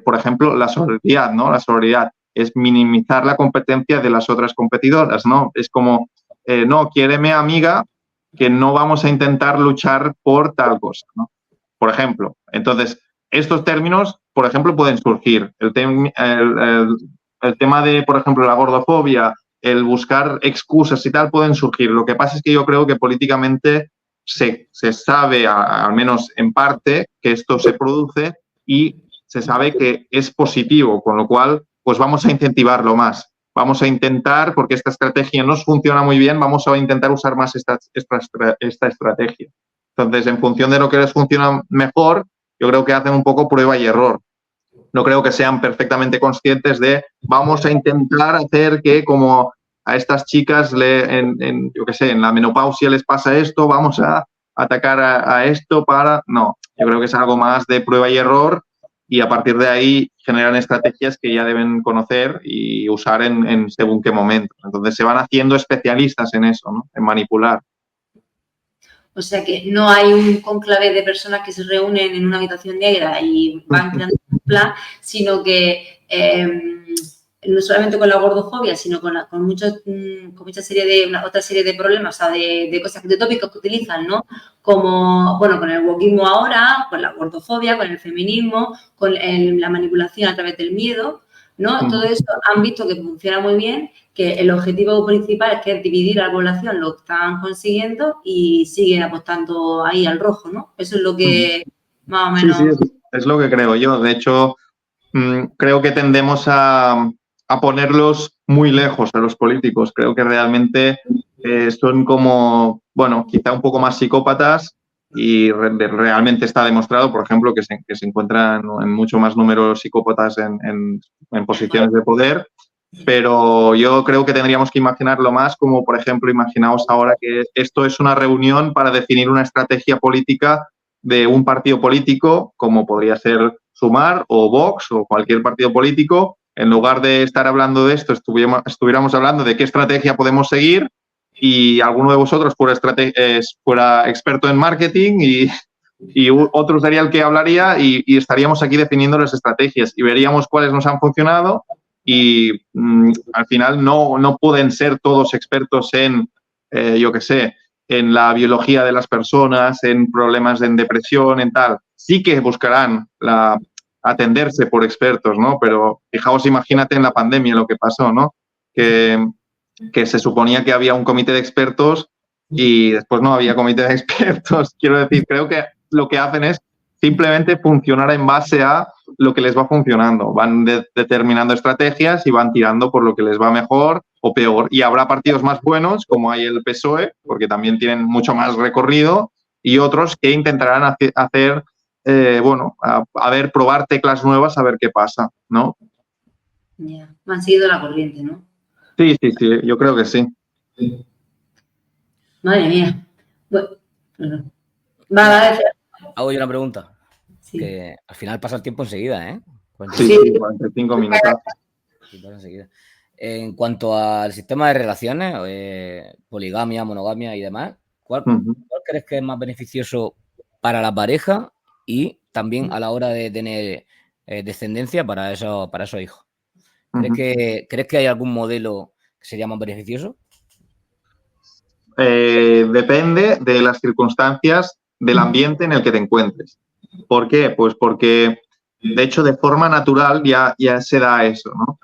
por ejemplo, la sororidad, ¿no? La sororidad es minimizar la competencia de las otras competidoras, ¿no? Es como, no, quiéreme amiga, que no vamos a intentar luchar por tal cosa, ¿no? Por ejemplo, entonces, estos términos, por ejemplo, pueden surgir. El tema de, por ejemplo, la gordofobia, el buscar excusas y tal, pueden surgir. Lo que pasa es que yo creo que políticamente se sabe, al menos en parte, que esto se produce y se sabe que es positivo, con lo cual, pues vamos a incentivarlo más. Vamos a intentar, porque esta estrategia nos funciona muy bien, vamos a intentar usar más esta estrategia. Entonces, en función de lo que les funciona mejor, yo creo que hacen un poco prueba y error. No creo que sean perfectamente conscientes de vamos a intentar hacer que como a estas chicas yo qué sé, en la menopausia les pasa esto, vamos a atacar a esto para... No, yo creo que es algo más de prueba y error y a partir de ahí generan estrategias que ya deben conocer y usar en según qué momento. Entonces se van haciendo especialistas en eso, ¿no? En manipular. O sea que no hay un cónclave de personas que se reúnen en una habitación negra y van creando un plan, sino que no solamente con la gordofobia, sino con mucha serie de problemas, o sea, de cosas, de tópicos que utilizan, ¿no? Como, bueno, con el wokismo ahora, con la gordofobia, con el feminismo, con la manipulación a través del miedo, ¿no? Todo eso han visto que funciona muy bien, que el objetivo principal, que es dividir a la población, lo están consiguiendo y siguen apostando ahí al rojo, ¿no? Eso es lo que más o menos... Sí, es lo que creo yo. De hecho, creo que tendemos a ponerlos muy lejos a los políticos. Creo que realmente son como, bueno, quizá un poco más psicópatas y realmente está demostrado, por ejemplo, que se encuentran en mucho más número psicópatas en posiciones de poder. Pero yo creo que tendríamos que imaginarlo más como, por ejemplo, imaginaos ahora que esto es una reunión para definir una estrategia política de un partido político, como podría ser Sumar o Vox o cualquier partido político. En lugar de estar hablando de esto, estuviéramos hablando de qué estrategia podemos seguir y alguno de vosotros fuera experto en marketing y otro sería el que hablaría y estaríamos aquí definiendo las estrategias y veríamos cuáles nos han funcionado y al final no pueden ser todos expertos en, yo qué sé, en la biología de las personas, en problemas en depresión, en tal. Sí que buscarán atenderse por expertos, ¿no? Pero fijaos, imagínate en la pandemia lo que pasó, ¿no? Que se suponía que había un comité de expertos y después no había comité de expertos. Quiero decir, creo que lo que hacen es simplemente funcionar en base a lo que les va funcionando. Van determinando estrategias y van tirando por lo que les va mejor o peor. Y habrá partidos más buenos, como hay el PSOE, porque también tienen mucho más recorrido, y otros que intentarán hacer, probar teclas nuevas a ver qué pasa, ¿no? Ya, han seguido la corriente, ¿no? Sí, yo creo que sí. Madre mía. Bueno, hago yo una pregunta. Sí. Que al final pasa el tiempo enseguida, ¿eh? Sí, 45 minutos. Sí, pasa enseguida. En cuanto al sistema de relaciones, poligamia, monogamia y demás, ¿cuál crees que es más beneficioso para la pareja y también a la hora de tener descendencia para esos hijos? ¿Crees que hay algún modelo que sería más beneficioso? Depende de las circunstancias del ambiente en el que te encuentres. ¿Por qué? Pues porque, de hecho, de forma natural ya se da eso, ¿no?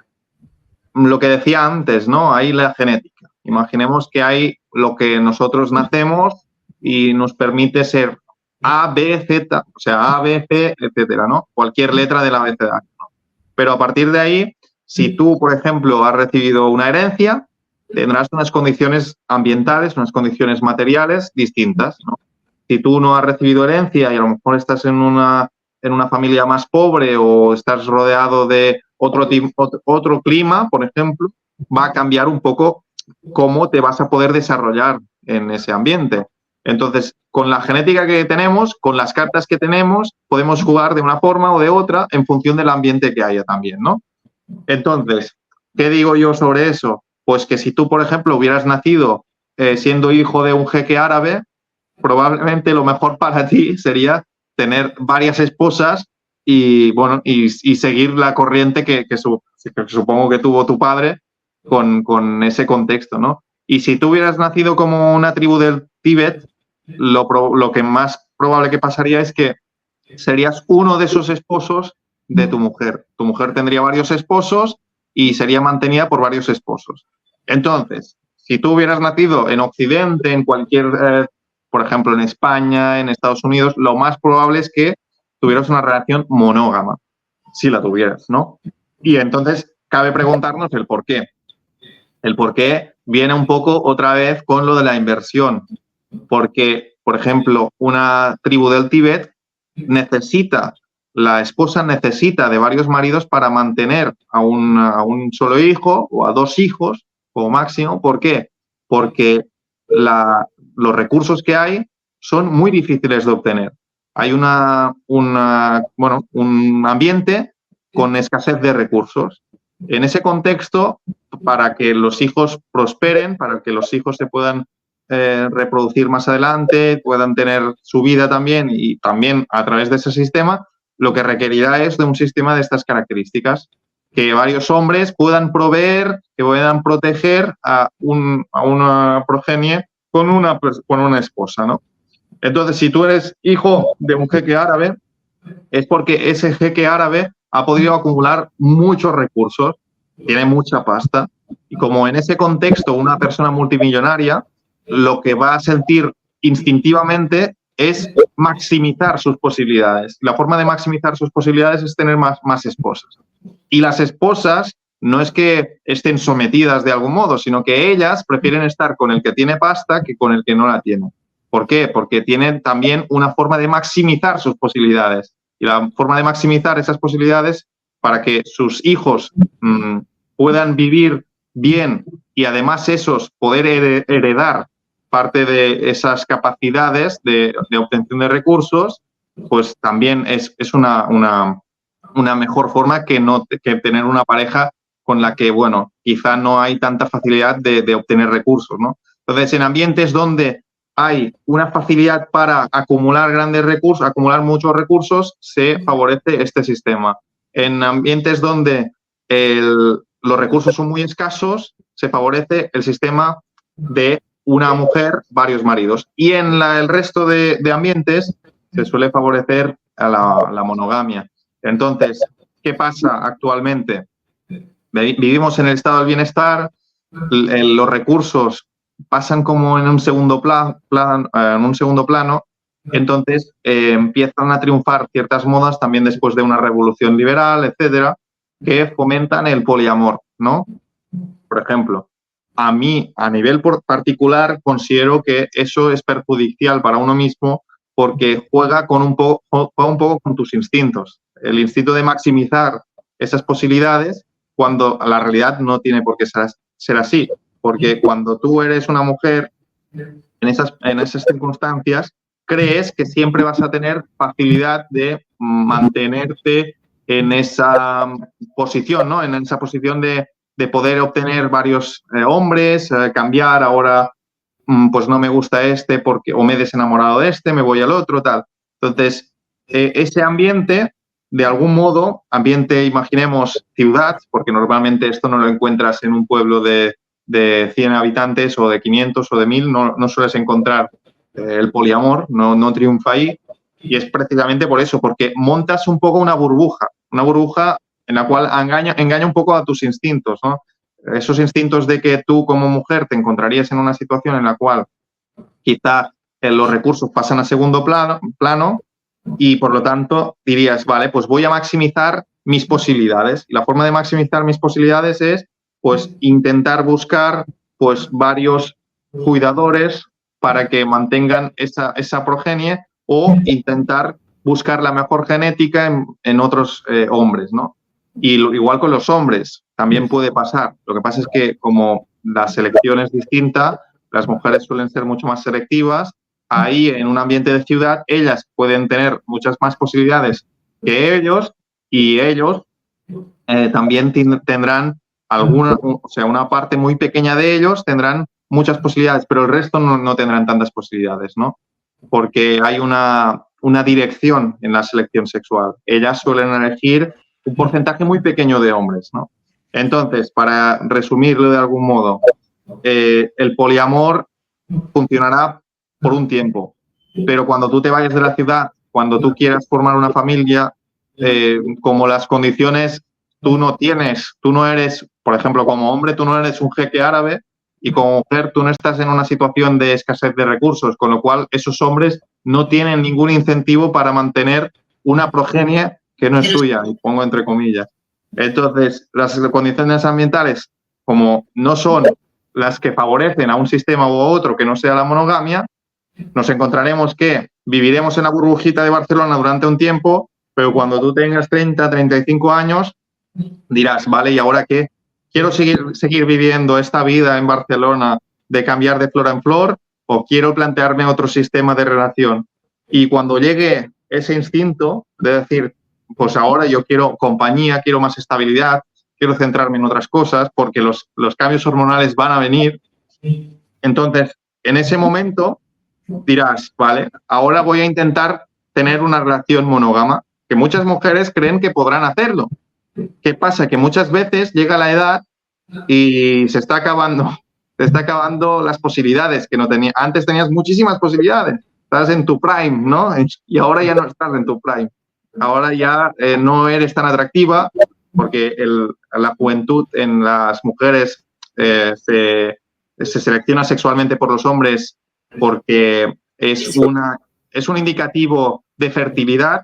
Lo que decía antes, ¿no? Hay la genética. Imaginemos que hay lo que nosotros nacemos y nos permite ser A, B, Z, o sea, A, B, C, etcétera, ¿no? Cualquier letra del abecedario, ¿no? Pero a partir de ahí, si tú, por ejemplo, has recibido una herencia, tendrás unas condiciones ambientales, unas condiciones materiales distintas, ¿no? Si tú no has recibido herencia y a lo mejor estás en una familia más pobre o estás rodeado de otro clima, por ejemplo, va a cambiar un poco cómo te vas a poder desarrollar en ese ambiente. Entonces, con la genética que tenemos, con las cartas que tenemos, podemos jugar de una forma o de otra en función del ambiente que haya también, ¿no? Entonces, ¿qué digo yo sobre eso? Pues que si tú, por ejemplo, hubieras nacido siendo hijo de un jeque árabe, probablemente lo mejor para ti sería tener varias esposas y, bueno, y seguir la corriente que supongo que tuvo tu padre con ese contexto, ¿no? Y si tú hubieras nacido como una tribu del Tíbet, lo que más probable que pasaría es que serías uno de esos esposos de tu mujer. Tu mujer tendría varios esposos y sería mantenida por varios esposos. Entonces, si tú hubieras nacido en Occidente, en cualquier, por ejemplo, en España, en Estados Unidos, lo más probable es que tuvieras una relación monógama, si la tuvieras, ¿no? Y entonces cabe preguntarnos el por qué. El por qué viene un poco otra vez con lo de la inversión. Porque, por ejemplo, una tribu del Tíbet la esposa necesita de varios maridos para mantener a un solo hijo o a dos hijos como máximo. ¿Por qué? Porque los recursos que hay son muy difíciles de obtener. Hay un ambiente con escasez de recursos. En ese contexto, para que los hijos prosperen, para que los hijos se puedan reproducir más adelante, puedan tener su vida también y también a través de ese sistema, lo que requerirá es de un sistema de estas características, que varios hombres puedan proveer, que puedan proteger a una progenie con una esposa, ¿no? Entonces, si tú eres hijo de un jeque árabe, es porque ese jeque árabe ha podido acumular muchos recursos, tiene mucha pasta, y como en ese contexto una persona multimillonaria lo que va a sentir instintivamente es maximizar sus posibilidades. La forma de maximizar sus posibilidades es tener más esposas. Y las esposas no es que estén sometidas de algún modo, sino que ellas prefieren estar con el que tiene pasta que con el que no la tiene. ¿Por qué? Porque tienen también una forma de maximizar sus posibilidades. Y la forma de maximizar esas posibilidades para que sus hijos puedan vivir bien y además esos poder heredar parte de esas capacidades de obtención de recursos, pues también es una mejor forma que tener una pareja con la que, bueno, quizá no hay tanta facilidad de obtener recursos, ¿no? Entonces, en ambientes donde hay una facilidad para acumular grandes recursos, acumular muchos recursos, se favorece este sistema. En ambientes donde los recursos son muy escasos, se favorece el sistema de una mujer, varios maridos. Y en el resto de ambientes se suele favorecer a la monogamia. Entonces, ¿qué pasa actualmente? Vivimos en el estado del bienestar, los recursos pasan como en un segundo plano, entonces empiezan a triunfar ciertas modas también después de una revolución liberal, etcétera, que fomentan el poliamor, ¿no? Por ejemplo, a mí, a nivel particular, considero que eso es perjudicial para uno mismo porque juega un poco con tus instintos. El instinto de maximizar esas posibilidades cuando la realidad no tiene por qué ser así. Porque cuando tú eres una mujer, en esas circunstancias, crees que siempre vas a tener facilidad de mantenerte en esa posición, ¿no? En esa posición de poder obtener varios hombres, cambiar ahora, pues no me gusta este porque o me he desenamorado de este, me voy al otro, tal. Entonces, ese ambiente, de algún modo, ambiente, imaginemos, ciudad, porque normalmente esto no lo encuentras en un pueblo de 100 habitantes o de 500 o de 1000, no sueles encontrar el poliamor, no triunfa ahí. Y es precisamente por eso, porque montas un poco una burbuja en la cual engaña un poco a tus instintos, ¿no? Esos instintos de que tú como mujer te encontrarías en una situación en la cual quizá los recursos pasan a segundo plano y por lo tanto dirías, vale, pues voy a maximizar mis posibilidades. Y la forma de maximizar mis posibilidades es pues intentar buscar pues varios cuidadores para que mantengan esa progenie o intentar buscar la mejor genética en otros hombres, ¿no? Y igual con los hombres, también puede pasar. Lo que pasa es que como la selección es distinta, las mujeres suelen ser mucho más selectivas. Ahí, en un ambiente de ciudad, ellas pueden tener muchas más posibilidades que ellos y ellos también tendrán una parte muy pequeña de ellos tendrán muchas posibilidades, pero el resto no tendrán tantas posibilidades, ¿no? Porque hay una dirección en la selección sexual. Ellas suelen elegir un porcentaje muy pequeño de hombres, ¿no? Entonces, para resumirlo de algún modo, el poliamor funcionará por un tiempo, pero cuando tú te vayas de la ciudad, cuando tú quieras formar una familia, como las condiciones tú no eres, por ejemplo, como hombre, tú no eres un jeque árabe y como mujer tú no estás en una situación de escasez de recursos, con lo cual esos hombres no tienen ningún incentivo para mantener una progenie que no es suya, y pongo entre comillas. Entonces, las condiciones ambientales, como no son las que favorecen a un sistema u otro que no sea la monogamia, nos encontraremos que viviremos en la burbujita de Barcelona durante un tiempo, pero cuando tú tengas 30, 35 años, dirás, vale, ¿y ahora qué? ¿Quiero seguir viviendo esta vida en Barcelona de cambiar de flor en flor o quiero plantearme otro sistema de relación? Y cuando llegue ese instinto de decir, pues ahora yo quiero compañía, quiero más estabilidad, quiero centrarme en otras cosas porque los cambios hormonales van a venir, entonces en ese momento dirás, vale, ahora voy a intentar tener una relación monógama, que muchas mujeres creen que podrán hacerlo. ¿Qué pasa? Que muchas veces llega la edad y se está acabando las posibilidades que no tenía. Antes tenías muchísimas posibilidades, estás en tu prime, ¿no? Y ahora ya no estás en tu prime. Ahora ya no eres tan atractiva porque la juventud en las mujeres se selecciona sexualmente por los hombres porque es un indicativo de fertilidad,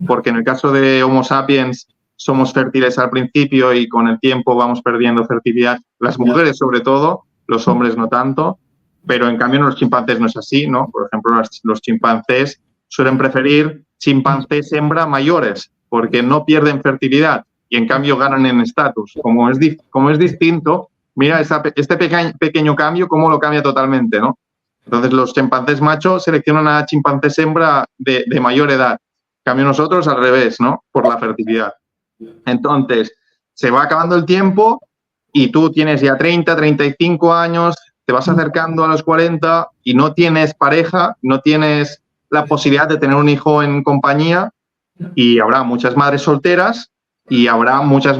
porque en el caso de Homo sapiens somos fértiles al principio y con el tiempo vamos perdiendo fertilidad, las mujeres sobre todo, los hombres no tanto, pero en cambio en los chimpancés no es así, ¿no? Por ejemplo, los chimpancés suelen preferir chimpancés hembra mayores porque no pierden fertilidad y en cambio ganan en estatus. Como es distinto, mira este pequeño cambio, cómo lo cambia totalmente, ¿no? Entonces los chimpancés machos seleccionan a chimpancés hembra de mayor edad. En cambio nosotros al revés, ¿no? Por la fertilidad. Entonces, se va acabando el tiempo y tú tienes ya 30, 35 años, te vas acercando a los 40 y no tienes pareja, no tienes la posibilidad de tener un hijo en compañía, y habrá muchas madres solteras y habrá muchas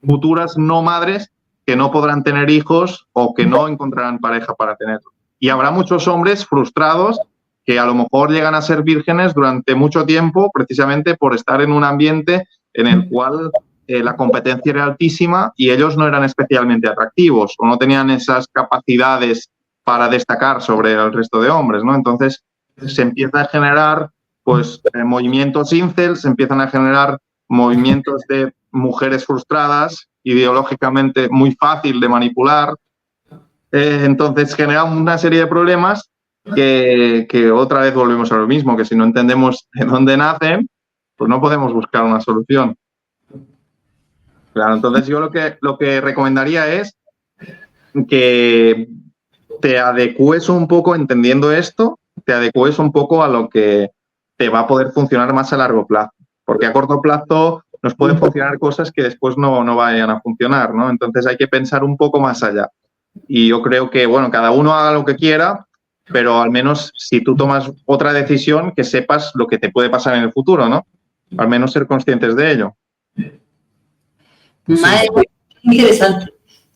futuras no madres que no podrán tener hijos o que no encontrarán pareja para tenerlo. Y habrá muchos hombres frustrados que a lo mejor llegan a ser vírgenes durante mucho tiempo precisamente por estar en un ambiente en el cual la competencia era altísima y ellos no eran especialmente atractivos o no tenían esas capacidades para destacar sobre el resto de hombres, ¿no? Entonces se empieza a generar pues movimientos incels, se empiezan a generar movimientos de mujeres frustradas, ideológicamente muy fácil de manipular. Entonces genera una serie de problemas que otra vez volvemos a lo mismo, que si no entendemos de dónde nacen, pues no podemos buscar una solución. Claro, entonces yo lo que recomendaría es que te adecues un poco, entendiendo esto, te adecues un poco a lo que te va a poder funcionar más a largo plazo. Porque a corto plazo nos pueden funcionar cosas que después no vayan a funcionar, ¿no? Entonces hay que pensar un poco más allá. Y yo creo que, bueno, cada uno haga lo que quiera, pero al menos si tú tomas otra decisión, que sepas lo que te puede pasar en el futuro, ¿no? Al menos ser conscientes de ello. Madre mía, interesante.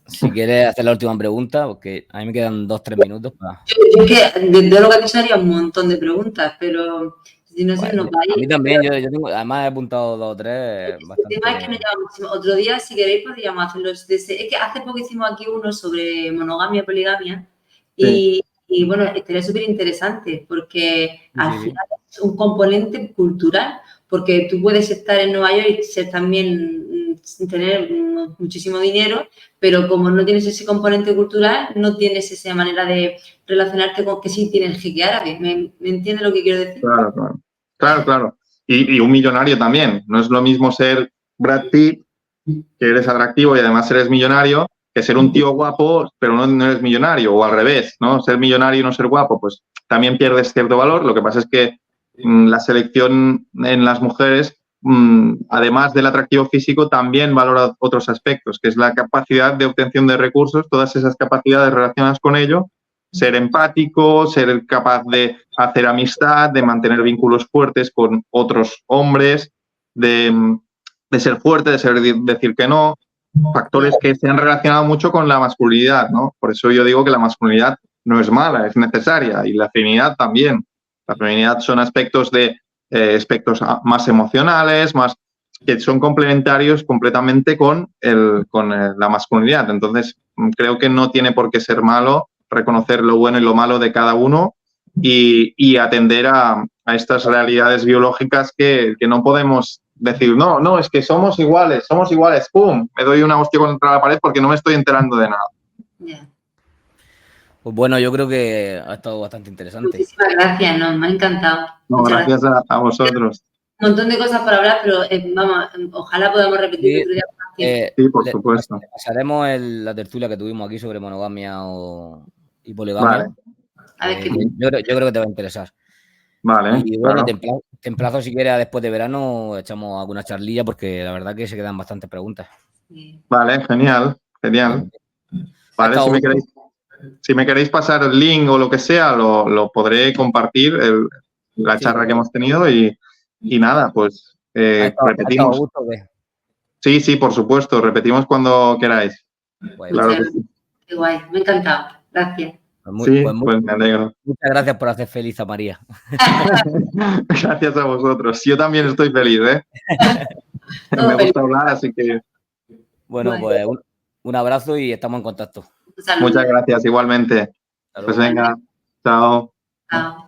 Si quieres hacer la última pregunta, porque a mí me quedan 2-3 minutos para... Yo es que de lo que has dicho haría un montón de preguntas, pero si no sé, no vais. A mí también, yo tengo, además he apuntado 2 o 3. El tema es que nos lleva muchísimo. Otro día, si queréis, podríamos hacerlo. Es que hace poco hicimos aquí uno sobre monogamia y poligamia y bueno, estaría súper interesante porque al final es un componente cultural, porque tú puedes estar en Nueva York y ser también sin tener muchísimo dinero, pero como no tienes ese componente cultural, no tienes esa manera de relacionarte con que sí tienes jeque árabe. ¿Me entiendes lo que quiero decir? Claro. Y un millonario también. No es lo mismo ser Brad Pitt, que eres atractivo y además eres millonario, que ser un tío guapo, pero no eres millonario, o al revés, ¿no? Ser millonario y no ser guapo, pues también pierdes cierto valor. Lo que pasa es que la selección en las mujeres, además del atractivo físico, también valora otros aspectos, que es la capacidad de obtención de recursos, todas esas capacidades relacionadas con ello, ser empático, ser capaz de hacer amistad, de mantener vínculos fuertes con otros hombres, de ser fuerte, de decir que no, factores que se han relacionado mucho con la masculinidad, ¿no? Por eso yo digo que la masculinidad no es mala, es necesaria, y la feminidad también. La feminidad son aspectos más emocionales, que son complementarios completamente con la masculinidad. Entonces, creo que no tiene por qué ser malo reconocer lo bueno y lo malo de cada uno y atender a estas realidades biológicas que no podemos decir, no, es que somos iguales, ¡pum! Me doy una hostia contra la pared porque no me estoy enterando de nada. Yeah. Pues bueno, yo creo que ha estado bastante interesante. Muchísimas gracias, me ha encantado. No, gracias a vosotros. Un montón de cosas para hablar, pero vamos, ojalá podamos repetir otro día. Sí, por supuesto. Pasaremos la tertulia que tuvimos aquí sobre monogamia y poligamia. Vale. A ver yo creo que te va a interesar. Vale. Y bueno, claro. te emplazo si quieres después de verano, echamos alguna charlilla porque la verdad que se quedan bastantes preguntas. Vale, genial. Vale, si me queréis pasar el link o lo que sea, lo podré compartir, la charla que hemos tenido y nada, pues repetimos. Sí, por supuesto, repetimos cuando queráis. Pues, claro que sí. Qué guay, me ha encantado. Gracias. Pues me alegro. Muchas gracias por hacer feliz a María. Gracias a vosotros. Yo también estoy feliz, ¿eh? Me gusta hablar, así que... Bueno, pues un abrazo y estamos en contacto. Muchas gracias, igualmente. Pues venga, chao. Chao.